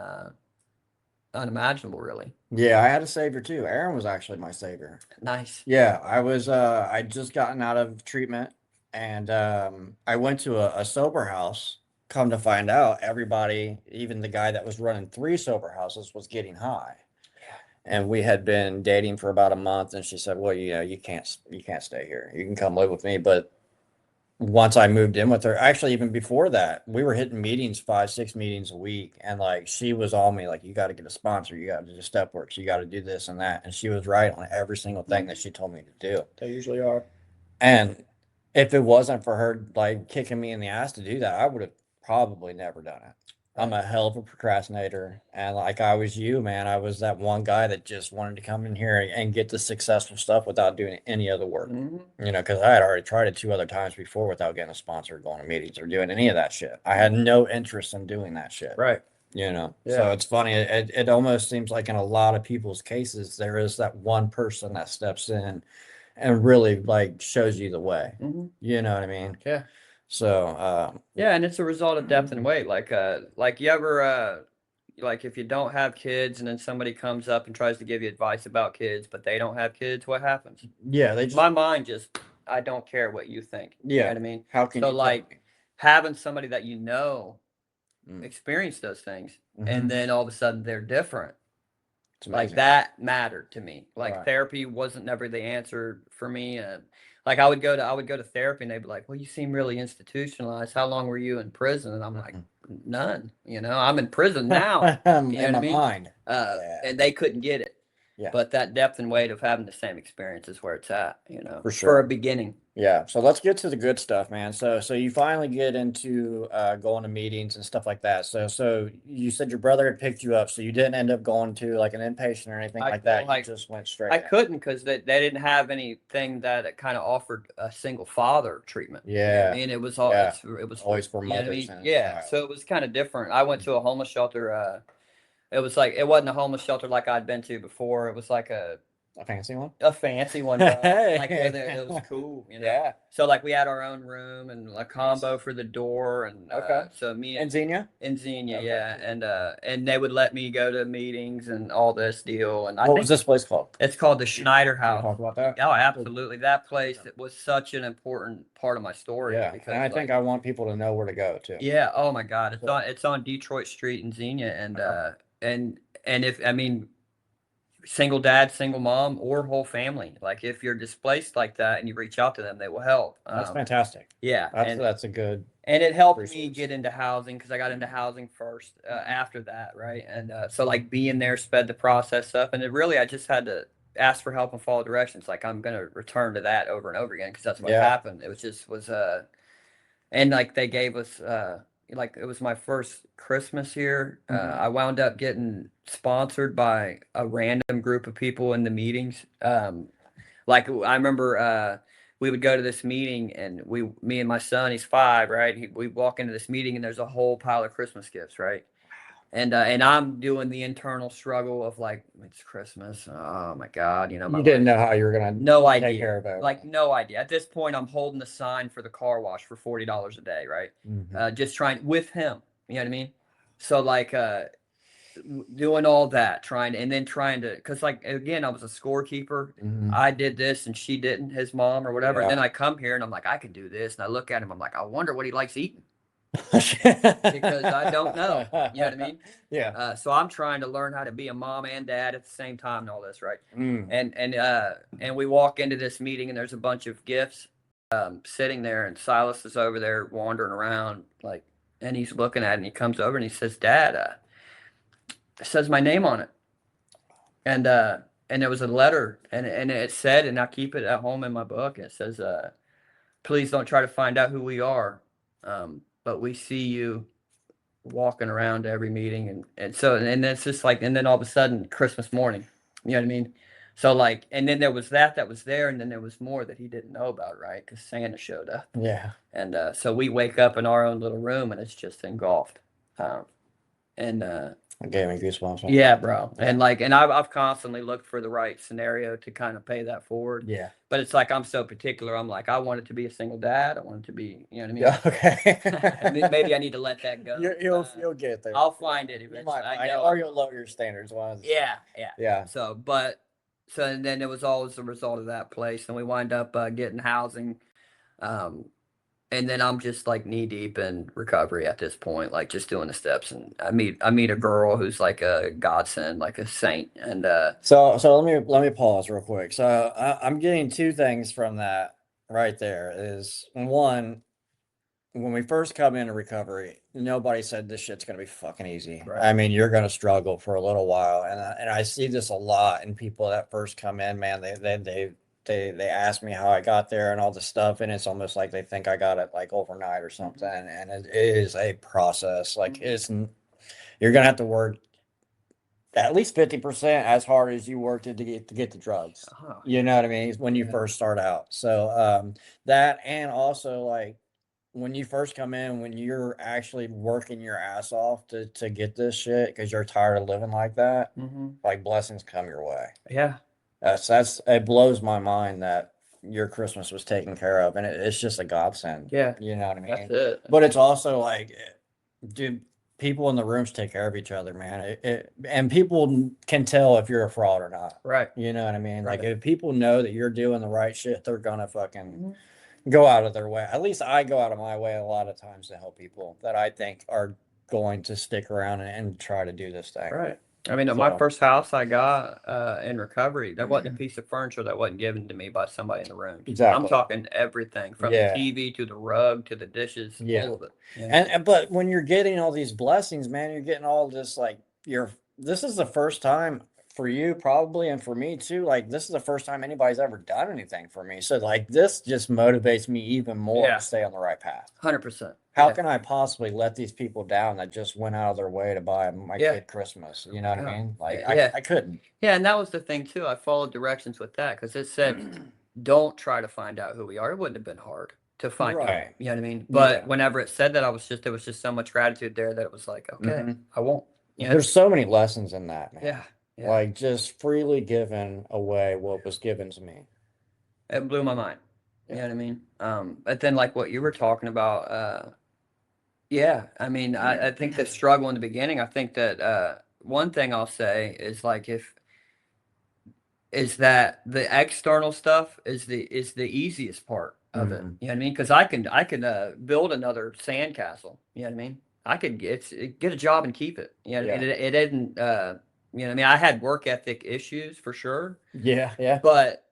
unimaginable, really. Yeah, I had a savior too. Aaron was actually my savior. Nice. Yeah, I'd just gotten out of treatment and I went to a sober house. Come to find out, everybody, even the guy that was running 3 sober houses, was getting high. And we had been dating for about a month, and she said, "Well, you can't stay here. You can come live with me." But once I moved in with her, actually even before that, we were hitting meetings, 5, 6 meetings a week. And like, she was on me, like, you got to get a sponsor, you got to do step works, you got to do this and that. And she was right on every single thing that she told me to do. They usually are. And if it wasn't for her like kicking me in the ass to do that, I would have probably never done it. I'm a hell of a procrastinator. And like I was you, man, I was that one guy that just wanted to come in here and get the successful stuff without doing any other work. Mhm. Because I had already tried it 2 other times before without getting a sponsor, going to meetings or doing any of that shit. I had no interest in doing that shit. Right. So Yeah. it's funny. It almost seems like in a lot of people's cases, there is that one person that steps in and really like shows you the way. Mhm. You know what I mean? Yeah. So, Yeah, and it's a result of depth and weight. Like you ever like if you don't have kids and then somebody comes up and tries to give you advice about kids, but they don't have kids, what happens? yeah, they just, My mind just, I don't care what you think. You know yeah. what I mean? How can So you tell like me? having somebody that Mm. experience those things, Mhm. and then all of a sudden they're different. It's Like amazing. that mattered to me. Like Right. therapy wasn't never the answer for me. Like I would go to therapy and they'd be like, "Well, you seem really institutionalized. How long were you in prison?" And I'm like, Mhm. "None. I'm in prison now." You know In what I my mean? mind. Yeah. And they couldn't get it. Yeah, But that depth and weight of having the same experience is where it's at, for for a sure. beginning. Yeah. So let's get to the good stuff, man. So you finally get into going to meetings and stuff like that. So you said your brother had picked you up, so you didn't end up going to like an inpatient or anything I like well, that. You like just went straight I in. couldn't because they didn't have anything that kind of offered a single father treatment. You know what I Yeah. mean? It was all Yeah. it was Always for you know what I mothers mean? and a Yeah. child. So it was kind of different. I went to a homeless shelter. It was like it wasn't a homeless shelter like I'd been to before. It was like A fancy one? a fancy one, bro. Like where it was Hey. cool. Yeah. So like we had our own room and a combo for the door, and Okay. so me And and Xenia? Xenia, Okay, yeah, cool. and they would let me go to meetings and all this deal, and I What was think this place called? it's called the Schneider Can we House. talk about that? Oh, absolutely. That place, it was such an important part of my story Yeah. And because I think like I want people to know where to go too. yeah, oh my God. So, It's on Detroit Street in Xenia, okay. and if I mean single dad, single mom, or whole family. Like if you're displaced like that and you reach out to them, they will help. That's fantastic. Yeah, That's a good and it helped me resource. get into housing because I got into housing first after that, right? And so like being there sped the process up, and it really I just had to ask for help and follow directions. Like I'm gonna return to that over and over again because that's what Yeah. happened. It was just was and like they gave us like it was my first Christmas here. Mhm. I wound up getting sponsored by a random group of people in the meetings. Like I remember we would go to this meeting and me and my son, he's 5, right? We walk into this meeting and there's a whole pile of Christmas gifts, right? And I'm doing the internal struggle of like, it's Christmas. Oh my God, my You didn't wife. know how you were gonna No take care idea. of it. Like no idea. At this point, I'm holding the sign for the car wash for $40 a day, right? Mhm. Just trying with him. You know what I mean? So like doing all that, trying to, because like again, I was a scorekeeper. Mhm. I did this and she didn't, his mom or whatever. And Yeah. then I come here and I'm like, I can do this. And I look at him, I'm like, I wonder what he likes eating because I don't know. You know what I mean? Yeah. So I'm trying to learn how to be a mom and dad at the same time and all this, right? Mm. And we walk into this meeting and there's a bunch of gifts sitting there, and Silas is over there wandering around like, and he's looking at it and he comes over and he says, Dad, it says my name on it. And there was a letter and it said, and I keep it at home in my book. It says, please don't try to find out who we are. But we see you walking around to every meeting and so and it's just like and then all of a sudden Christmas morning, you know what I mean? So like and then there was that was there, and then there was more that he didn't know about, right? Because Santa showed up. Yeah. And so we wake up in our own little room and it's just engulfed. And It gave me goosebumps. yeah, bro. Yeah. And like and I've constantly looked for the right scenario to kind of pay that forward. Yeah. But it's like I'm so particular. I'm like, I want it to be a single dad. I want it to be, you know what I mean? Yeah. And then Okay. maybe I need to let that go. You'll get there. I'll find it You eventually. might I find it, know. or you'll lower your standards. One of the two. Yeah. Yeah. So and then it was always the result of that place, and we wind up getting housing, um, and then I'm just like knee deep in recovery at this point, like just doing the steps. And I meet a girl who's like a godsend, like a saint, and So let me pause real quick. So I'm getting two things from that right there. Is one, when we first come into recovery, nobody said this shit's gonna be fucking easy. Right. I mean, you're gonna struggle for a little while, and I see this a lot in people that first come in. Man, they ask me how I got there and all this stuff, and it's almost like they think I got it like overnight or something. And it is a process. Like you're gonna have to work at least 50% as hard as you worked to get the drugs. Oh, You know what I mean? When you Yeah. first start out. So that, and also like when you first come in, when you're actually working your ass off to get this shit because you're tired of living like that, like blessings come your way. Yeah. That's it blows my mind that your Christmas was taken care of, and it's just a godsend. Yeah. You know what I mean? That's it. But it's also like, dude, people in the rooms take care of each other, man. And people can tell if you're a fraud or not. Right. You know what I mean? Like Right. if people know that you're doing the right shit, they're gonna fucking Mhm. go out of their way. At least I go out of my way a lot of times to help people that I think are going to stick around and try to do this thing. Right. I mean, my So- first house I got in recovery, that wasn't a piece of furniture that wasn't given to me by somebody in the room. Exactly. I'm talking everything from Yeah. the TV to the rug to the dishes, Yeah. all of it. Yeah. And but when you're getting all these blessings, man, you're getting all this like this is the first time for you probably, and for me too. Like this is the first time anybody's ever done anything for me. So like this just motivates me even more Yeah. to stay on the right path. 100%. How Yeah. can I possibly let these people down that just went out of their way to buy my Yeah. kid Christmas? You know what I Yeah. mean? Like Yeah. I couldn't. Yeah, and that was the thing too. I followed directions with that because it said, don't try to find out who we are. It wouldn't have been hard to find out. Right. You know what I mean? But Yeah. whenever it said that, there was just so much gratitude there that it was like, okay, Mhm. I won't. You know? There's so many lessons in that, man. Yeah. Yeah. Like just freely giving away what was given to me. It blew my mind. You Yeah. know what I mean? But then like what you were talking about, yeah, I mean, I think the struggle in the beginning, I think that one thing I'll say is like is that the external stuff is the easiest part of it. Mhm. You know what I mean? Because I can build another sandcastle. You know what I mean? I could get a job and keep it. You know, Yeah. it didn't. You know what I mean? I had work ethic issues for sure, Yeah. Yeah. but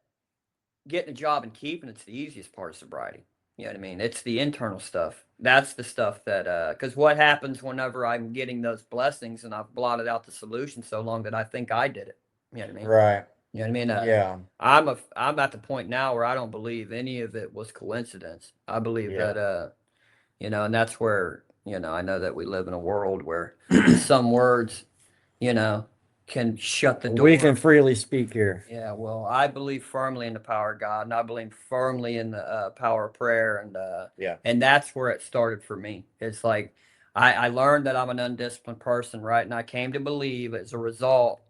getting a job and keeping it's the easiest part of sobriety. You know what I mean? It's the internal stuff. That's the stuff that because what happens whenever I'm getting those blessings and I've blotted out the solution so long that I think I did it. You know what I mean? Right. You know what I mean? Yeah. I'm at the point now where I don't believe any of it was coincidence. I believe Yeah. that you know, and that's where, you know, I know that we live in a world where some words, you know, can shut the door. We can freely speak here. Yeah, well, I believe firmly in the power of God, and I believe firmly in the power of prayer, Yeah. and that's where it started for me. It's like I learned that I'm an undisciplined person, right? And I came to believe as a result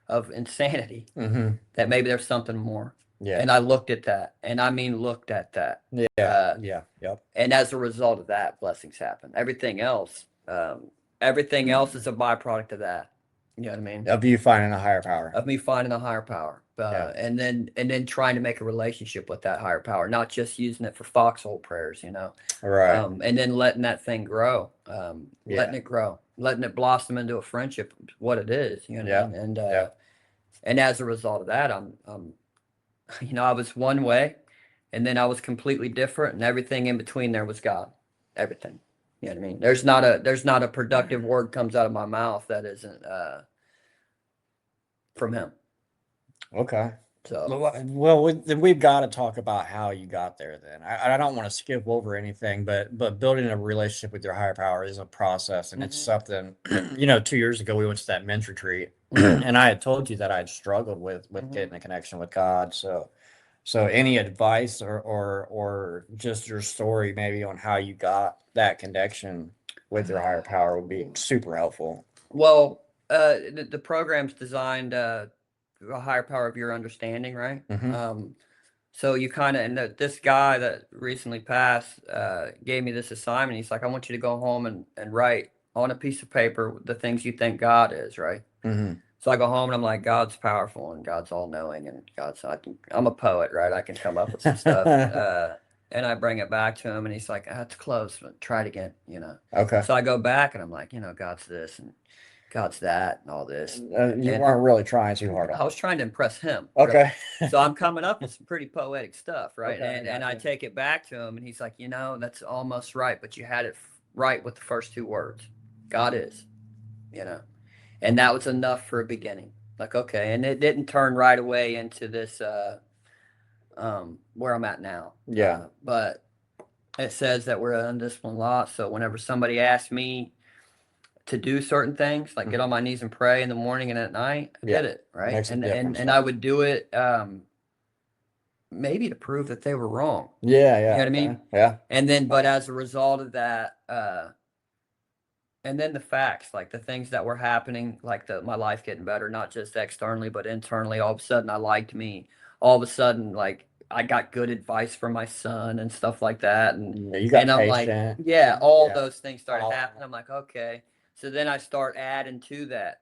of insanity Mm-hmm. that maybe there's something more. Yeah. And I looked at that, and I mean looked at that, Yeah. uh, Yeah. Yep. and as a result of that, blessings happen. Everything else is a byproduct of that. You know what I mean? Of you finding a higher power. Of me finding a higher power, Yeah. and then trying to make a relationship with that higher power, not just using it for foxhole prayers, you know. Right. And then letting that thing grow, Yeah. letting it grow, letting it blossom into a friendship, what it is, you know. Yeah. And Yeah. and as a result of that, I'm you know, I was one way, and then I was completely different, and everything in between there was God, everything. You know what I mean? There's not a productive word comes out of my mouth that isn't from Him. Okay. So Well, we've got to talk about how you got there. Then I don't want to skip over anything, but building a relationship with your higher power is a process, and it's Mhm. something. You know, 2 years ago we went to that men's retreat, and I had told you that I'd struggled with Mhm. getting a connection with God. So any advice or just your story maybe on how you got that connection with your higher power would be super helpful. Well, the program's designed a higher power of your understanding, right? Mhm. So you kind of, and this guy that recently passed gave me this assignment. He's like, I want you to go home and write on a piece of paper the things you think God is, right? Mhm. So I go home and I'm like, God's powerful and God's all knowing and I'm a poet, right? I can come up with some stuff. And I bring it back to him and he's like, that's close, but try it again, you know? Okay. So I go back and I'm like, you know, God's this and God's that and all this. You And weren't really trying too hard on I it. was trying to impress him. really. Okay. So I'm coming up with some pretty poetic stuff, right? Okay, I And I gotcha. take it back to him and he's like, you know, that's almost right, but you had it right with the first two words. God is, you know. And that was enough for a beginning. Like, okay, and it didn't turn right away into this where I'm at now. Yeah. But it says that we're an undisciplined lot. So whenever somebody asks me to do certain things, like get on my knees and pray in the morning and at night. I Yeah, did it, right? makes a difference, And yeah. I would do it maybe to prove that they were wrong. Yeah, You know yeah, what I okay, mean? yeah. And then, but as a result of that, and then the facts, like the things that were happening, like my life getting better, not just externally, but internally. All of a sudden, I liked me. All of a sudden, like I got good advice from my son and stuff like that. Yeah, you got And I'm like, patient. yeah, all Yeah. those things started All happening. that. I'm like, okay. So then I start adding to that.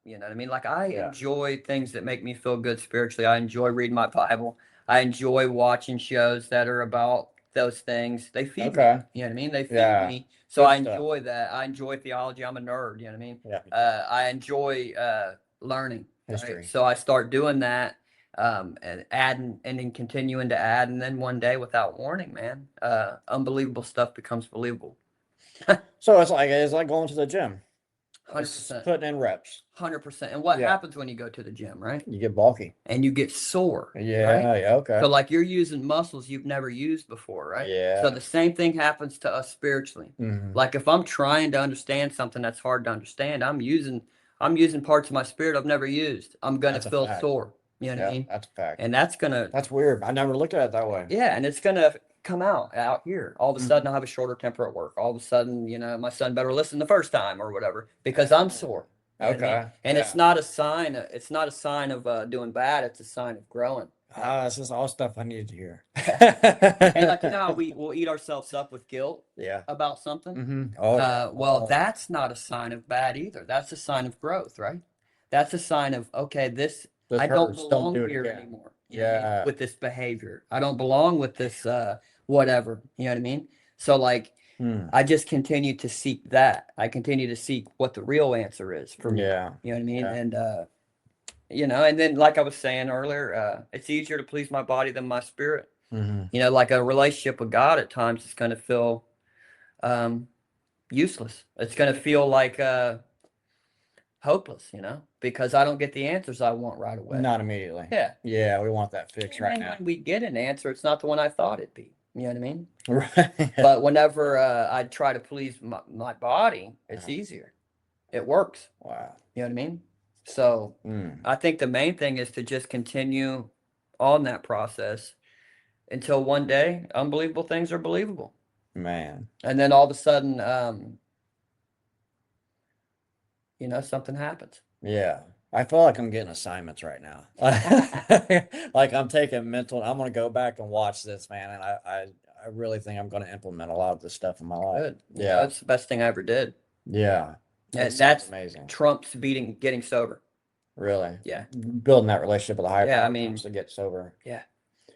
You know what I mean? Like I Yeah. enjoy things that make me feel good spiritually. I enjoy reading my Bible. I enjoy watching shows that are about those things. They feed me. Okay. You know what I mean? They feed Yeah. me. So Good I stuff. enjoy that. I enjoy theology. I'm a nerd. You know what I mean? Yeah. I enjoy learning. Right? History. So I start doing that, and adding and then continuing to add, and then one day, without warning, man, unbelievable stuff becomes believable. So it's like going to the gym. It's 100%. putting in reps. 100%. And what Yeah. happens when you go to the gym, right? You get bulky. And you get sore. Yeah, Right? yeah, okay. So like you're using muscles you've never used before, right? Yeah. So the same thing happens to us spiritually. Mhm. Like if I'm trying to understand something that's hard to understand, I'm using parts of my spirit I've never used. I'm gonna That's a feel fact. sore. You know what I Yeah, mean? that's a fact. And that's gonna That's weird. I never looked at it that way. yeah, and it's gonna come out here. All of a Mhm. sudden, I'll have a shorter temper at work. All of a sudden, you know, my son better listen the first time or whatever because I'm sore. You know what I mean? Okay. And Yeah. it's not a sign. It's not a sign of doing bad. It's a sign of growing. This is all stuff I needed to hear. And like you know, how we'll eat ourselves up with guilt Yeah. about something. Mm-hmm. Oh, yeah. Well, Oh, that's not a sign of bad either. That's a sign of growth, right? That's a sign of okay, this I don't hurts. Don't belong do it here again. anymore. You know what I mean? Yeah. With this behavior, I don't belong with this whatever. You know what I mean? So like, Hmm. I just continue to seek that. I continue to seek what the real answer is for me. Yeah. You know what I mean? Yeah. And you know, and then like I was saying earlier, it's easier to please my body than my spirit. Mm-hmm. You know, like a relationship with God at times is going to feel useless. It's going to feel like hopeless, you know, because I don't get the answers I want right away. Not immediately. Yeah. Yeah, we want that fix right And now. when we get an answer, it's not the one I thought it'd be. You know what I mean? Right. But whenever I try to please my body, it's Uh-huh. easier. It works. Wow. You know what I mean? So Mm. I think the main thing is to just continue on that process until one day unbelievable things are believable. Man. And then all of a sudden, you know, something happens. Yeah. I feel like I'm getting assignments right now. Like I'm taking mental. I'm gonna go back and watch this, man, and I really think I'm gonna implement a lot of this stuff in my life. Good. Yeah. That's the best thing I ever did. Yeah. And That that's sounds amazing. Trump's getting sober. Really. Yeah. Building that relationship with a higher Yeah, I power mean- to get sober. Yeah.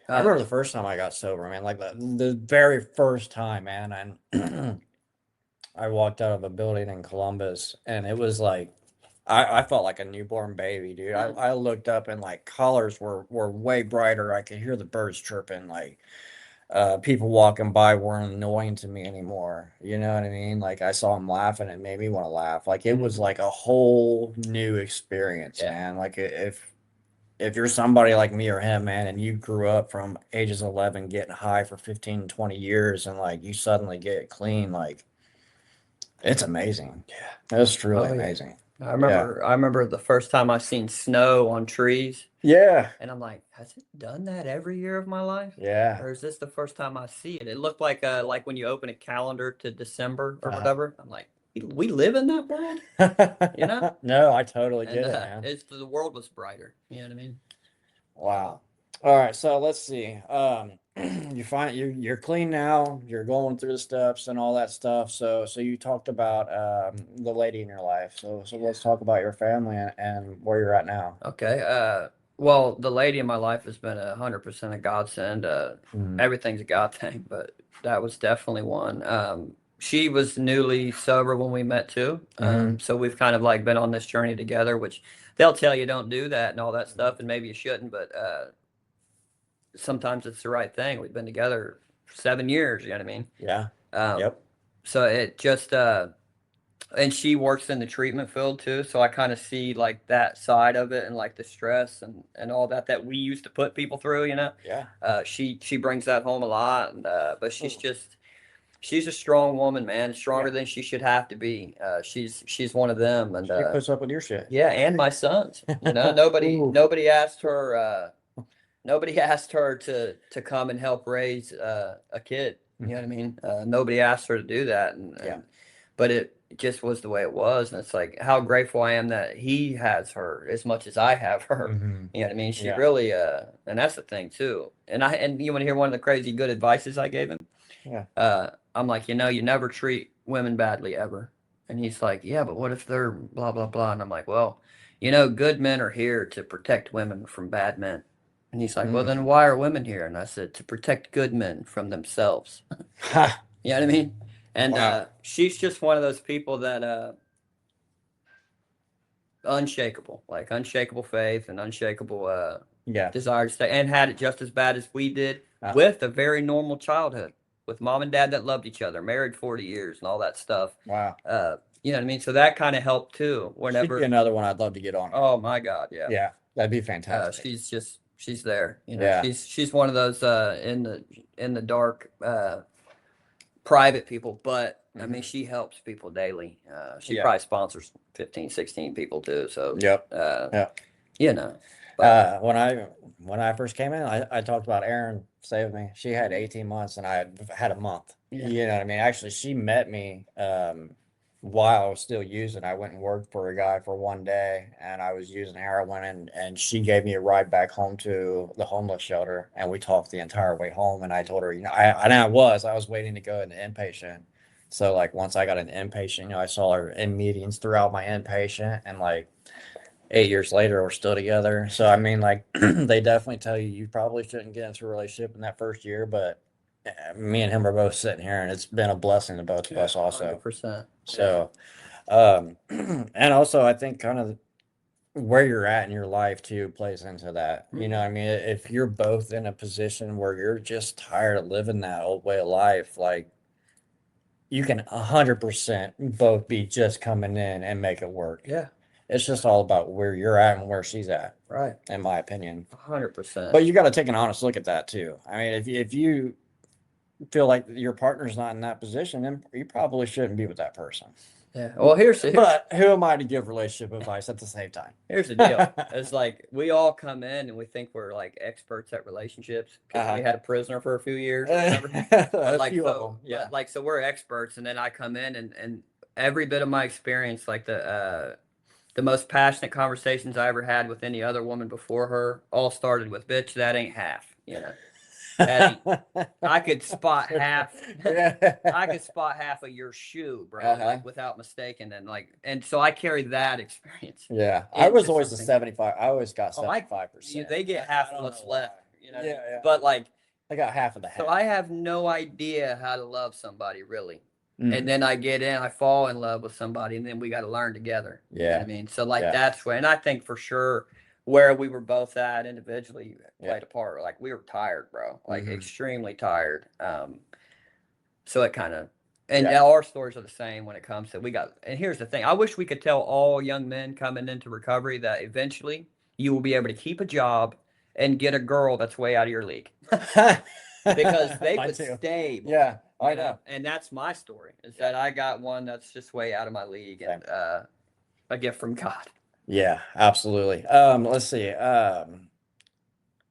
I remember the first time I got sober, man, like the very first time, man, and I walked out of a building in Columbus and it was like I felt like a newborn baby, dude. I looked up and like colors were way brighter. I could hear the birds chirping, like people walking by weren't annoying to me anymore. You know what I mean? Like I saw them laughing, it made me want to laugh. Like it was like a whole new experience, Yeah. man. Like if you're somebody like me or him, man, and you grew up from ages 11 getting high for 15, 20 years and like you suddenly get clean, like it's amazing. Yeah. It's truly Oh, yeah. amazing. I remember the first time I seen snow on trees, Yeah. and I'm like, has it done that every year of my life? Yeah. Or is this the first time I see it? It looked like when you open a calendar to December or Uh-huh. whatever. I'm like, we live in that world? You know? No, I totally get And it, man. the world was brighter. You know what I mean? Wow. All right, so let's see. You find you're clean now, you're going through the steps and all that stuff. So you talked about the lady in your life. So let's talk about your family and where you're at now. Okay. Well, the lady in my life has been 100% a godsend. Mhm. Everything's a God thing, but that was definitely one. She was newly sober when we met too. So we've kind of like been on this journey together, which they'll tell you don't do that and all that stuff, and maybe you shouldn't, but sometimes it's the right thing. We've been together for 7 years, you know what I mean? Yeah. Yep. So it just and she works in the treatment field too, so I kind of see like that side of it and like the stress and all that we used to put people through, you know. Yeah. She brings that home a lot, and but she's just she's a strong woman, man, stronger than she should have to be. She's one of them, and She puts up with your shit. yeah, and my sons. You know, Ooh. nobody asked her. Nobody asked her to come and help raise a kid. You know what I mean? Nobody asked her to do that, Yeah. but it just was the way it was, and it's like how grateful I am that he has her as much as I have her. Mhm. You know what I mean? She Yeah. really, and that's the thing too. And you want to hear one of the crazy good advices I gave him? Yeah. I'm like, you know, you never treat women badly ever. And he's like, yeah, but what if they're blah blah blah? And I'm like, well, you know, good men are here to protect women from bad men. And he's like, well, then why are women here? And I said, to protect good men from themselves. Ha. You know what I mean? And Wow. she's just one of those people that unshakable, like unshakable faith and unshakable Yeah. desire to stay, and had it just as bad as we did, Uh, with a very normal childhood, with mom and dad that loved each other, married 40 years and all that stuff. Wow. You know what I mean? So that kind of helped too. She'd Whenever, be another one I'd love to get on. oh my God, yeah. Yeah, that'd be fantastic. She's there. You know, Yeah. she's one of those in the dark private people, but I mean, she helps people daily. She Yeah. probably sponsors 15, 16 people too. So Yep. you know, but When I first came in, I talked about Erin saving me. She had 18 months and I had a month. Yeah. You know what I mean? Actually, she met me while I was still using. I went and worked for a guy for one day and I was using heroin and she gave me a ride back home to the homeless shelter and we talked the entire way home and I told her, you know, I was waiting to go into inpatient. So like once I got an inpatient, you know, I saw her in meetings throughout my inpatient and like 8 years later we're still together. So I mean like they definitely tell you you probably shouldn't get into a relationship in that first year, but me and him are both sitting here and it's been a blessing to both of us also. 100%. So and also I think kind of where you're at in your life too plays into that. You know what I mean? If you're both in a position where you're just tired of living that old way of life, like you can 100% both be just coming in and make it work. Yeah, It's just all about where you're at and where she's at, right. in my opinion. 100%. But you got to take an honest look at that too. I mean, if you feel like your partner's not in that position, then you probably shouldn't be with that person. Yeah. Well, here's But who am I to give relationship advice at the same time? here's the deal. It's like we all come in and we think we're like experts at relationships because we had a prisoner for a few years. Remember? A Like few so, of them, yeah. like so we're experts, and then I come in and every bit of my experience, like the most passionate conversations I ever had with any other woman before her, all started with, "Bitch, that ain't half." You know, I could spot half. I could spot half of your shoe, bro, like without mistaking, and so I carry that experience. Yeah, I was into always the something. 75. I always got Oh, I- 75%. They get I half don't what's know left, why. you know. Yeah, yeah. But like, I got half of the so half. I have no idea how to love somebody really. Mm. And then I get in, I fall in love with somebody, and then we got to learn together. You know what Yeah. I mean? So like Yeah. that's where, and I think for sure where we were both at individually played a part. Like we were tired, bro, like Mhm. extremely tired. So it kind of, and Yeah. our stories are the same when it comes to and here's the thing. I wish we could tell all young men coming into recovery that eventually you will be able to keep a job and get a girl that's way out of your league. Because they Mine would too. stay. Bro. Yeah, I You know. And that's my story, is that I got one that's just way out of my league, and a gift from God. Yeah, absolutely. Let's see.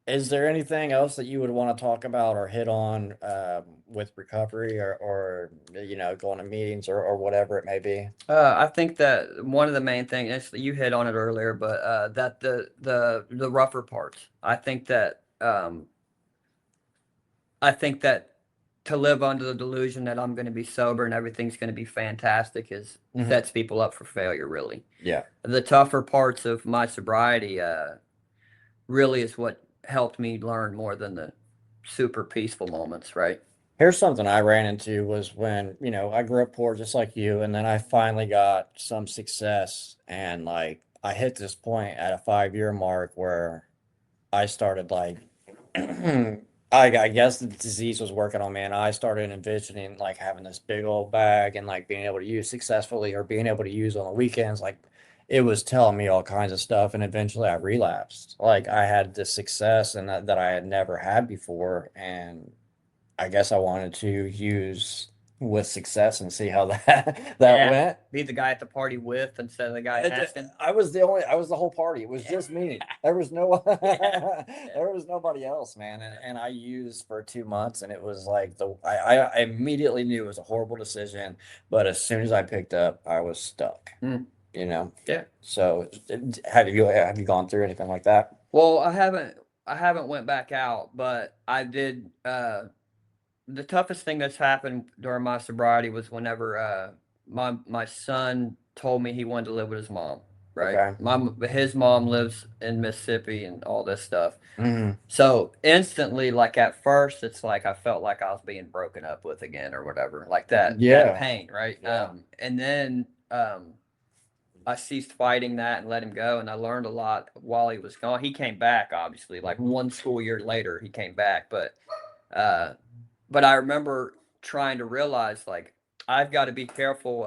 Is there anything else that you would want to talk about or hit on with recovery or you know, going to meetings or whatever it may be? I think that one of the main things, you hit on it earlier, but that the rougher parts. I think that to live under the delusion that I'm going to be sober and everything's going to be fantastic sets people up for failure. Really, Yeah. the tougher parts of my sobriety really is what helped me learn more than the super peaceful moments. Right. Here's something I ran into was when, you know, I grew up poor just like you, and then I finally got some success and like I hit this point at a 5 year mark where I started like I guess the disease was working on me and I started envisioning like having this big old bag and like being able to use successfully or being able to use on the weekends. Like it was telling me all kinds of stuff. And eventually I relapsed. Like I had this success and that I had never had before. And I guess I wanted to use with success and see how that Yeah. went. Be the guy at the party with instead of the guy asking. I was the whole party. It was just me. There was there was nobody else, man. And I used for 2 months, and it was like I immediately knew it was a horrible decision. But as soon as I picked up, I was stuck. Mm. You know. Yeah. So have you gone through anything like that? Well, I haven't went back out, but I did. The toughest thing that's happened during my sobriety was whenever my son told me he wanted to live with his mom. Right, Okay. his mom lives in Mississippi and all this stuff. Mhm. So instantly, like at first, it's like I felt like I was being broken up with again or whatever, like that Yeah. pain, right? Yeah. And then I ceased fighting that and let him go, and I learned a lot while he was gone. He came back, obviously, like one school year later, he came back, uh, but I remember trying to realize like I've got to be careful.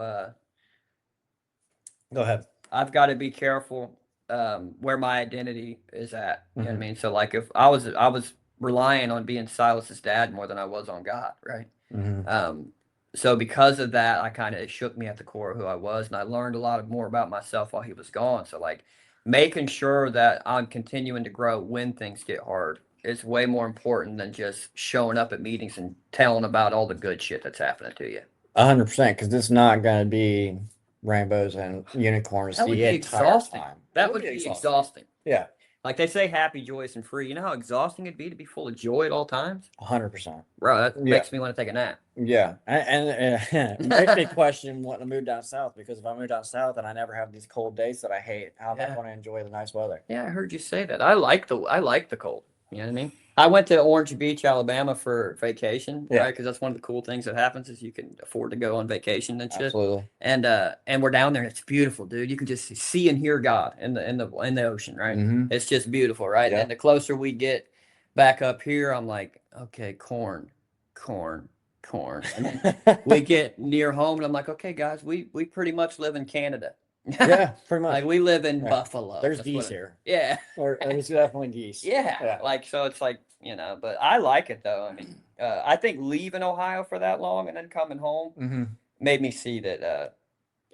Go ahead. I've got to be careful where my identity is at. You know what I Mhm. mean? So like if I was relying on being Silas's dad more than I was on God, right? Mhm. So because of that, I kind of it shook me at the core of who I was, and I learned a lot more about myself while he was gone. So like making sure that I'm continuing to grow when things get hard is way more important than just showing up at meetings and telling about all the good shit that's happening to you. 100%, because it's not going to be rainbows and unicorns That would the be entire exhausting. time. That would be exhausting. Yeah, Like they say, happy, joyous, and free. You know how exhausting it'd be to be full of joy at all times? 100%. Bro, that Yeah. makes me want to take a nap. Yeah, and it makes me question wanting to move down south, because if I move down south and I never have these cold days that I hate, how am I Yeah. going to enjoy the nice weather? Yeah, I heard you say that. I like the cold. You know what I mean? I went to Orange Beach, Alabama for vacation, Yeah. right? Because that's one of the cool things that happens is you can afford to go on vacation and shit. Absolutely. And we're down there and it's beautiful, dude. You can just see and hear God in the ocean, right? Mhm. It's just beautiful, right? Yeah. And the closer we get back up here, I'm like, okay, corn, corn, corn. And then we get near home and I'm like, okay, guys, we pretty much live in Canada. Yeah, pretty much. Like we live in Yeah. Buffalo. There's That's geese what here, Yeah. or there's definitely geese. Yeah. Yeah. Like so it's like, but I like it though. I mean, I think leaving Ohio for that long and then coming home Mm-hmm. made me see that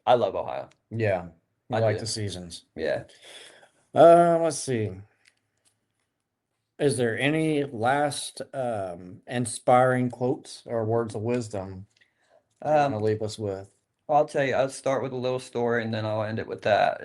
I love Ohio. Yeah, you I like do. the seasons. Yeah. Let's see. Is there any last inspiring quotes or words of wisdom you want to Um, leave us with? I'll tell you, I'll start with a little story and then I'll end it with that.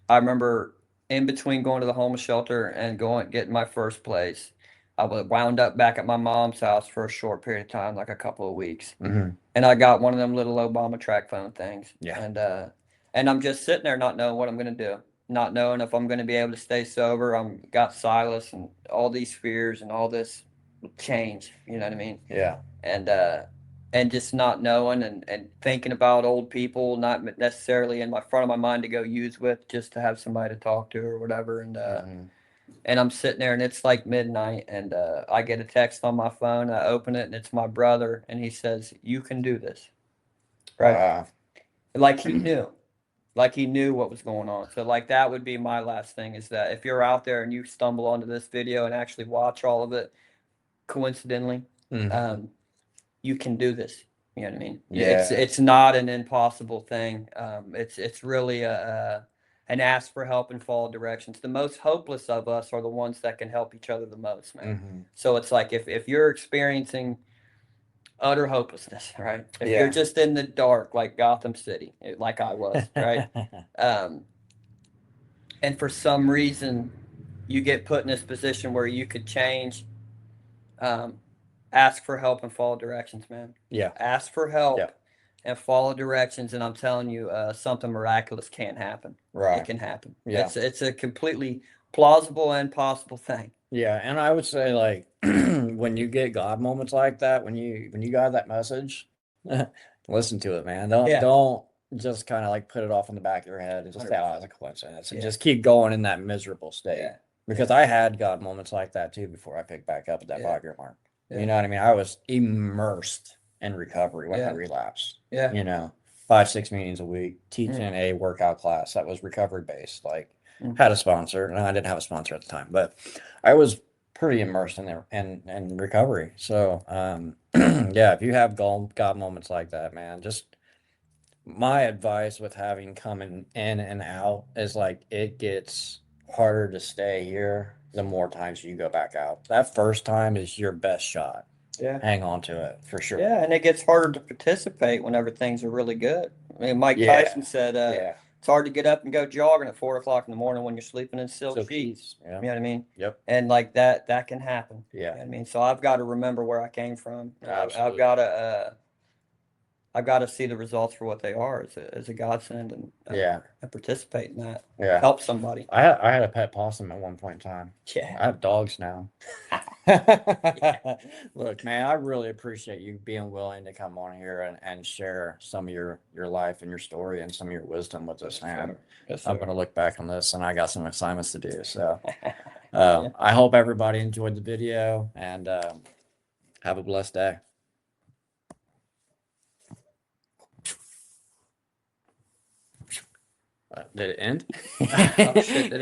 I remember in between going to the homeless shelter and getting my first place, I was wound up back at my mom's house for a short period of time, like a couple of weeks. Mm-hmm. And I got one of them little Obama track phone things. Yeah. And I'm just sitting there not knowing what I'm gonna do, not knowing if I'm gonna be able to stay sober. I'm got Silas and all these fears and all this change, you know what I mean? Yeah. And just not knowing and thinking about old people, not necessarily in my front of my mind to go use with, just to have somebody to talk to or whatever. Mhm. And I'm sitting there and it's like midnight and I get a text on my phone. I open it and it's my brother and he says, "You can do this." Right? Wow. Like he knew. Like he knew what was going on. So like that would be my last thing is that if you're out there and you stumble onto this video and actually watch all of it, coincidentally, Mhm. you can do this. You know what I mean? Yeah. It's not an impossible thing. It's really an ask for help and follow directions. The most hopeless of us are the ones that can help each other the most, man. Mhm. So it's like if you're experiencing utter hopelessness, right? If Yeah. you're just in the dark like Gotham City, like I was, right? And for some reason you get put in this position where you could change, ask for help and follow directions, man. Yeah. Ask for help Yeah. and follow directions, and I'm telling you, something miraculous can happen. Right. It can happen. Yeah. It's a completely plausible and possible thing. Yeah, and I would say like when you get God moments like that, when you got that message, listen to it, man. Yeah. Don't just kind of like put it off in the back of your head and just say, 100%. "Oh, it's a coincidence," and Yeah. just keep going in that miserable state. Yeah. Because I had God moments like that too before I picked back up at that Yeah. 5 year mark. Yeah. You know what I mean? I was immersed in recovery when I Yeah. relapsed. Yeah. You know, 5-6 meetings a week, teaching a workout class that was recovery based. Like, Mm. had a sponsor, and I didn't have a sponsor at the time, but I was pretty immersed in their in recovery. So yeah, if you have got moments like that, man, just my advice with having coming in and out is like it gets harder to stay here the more times you go back out. That first time is your best shot. Yeah. Hang on to it for sure. Yeah, and it gets harder to participate whenever things are really good. I mean, Mike Yeah. Tyson said, Yeah. it's hard to get up and go jogging at 4 o'clock in the morning when you're sleeping in silk Silk sheets. sheets, yeah. You know what I mean? Yep. And like that can happen. Yeah. You know what I mean? So I've got to remember where I came from. Absolutely. I've got to see the results for what they are as a godsend and Yeah. and participate in that. Yeah. Help somebody. I had a pet possum at one point in time. Yeah. I have dogs now. Look, man, I really appreciate you being willing to come on here and share some of your life and your story and some of your wisdom with us, man. Yes, I'm sir. going to look back on this and I got some assignments to do. So Yeah. I hope everybody enjoyed the video and have a blessed day. Did it end? Oh, shit, did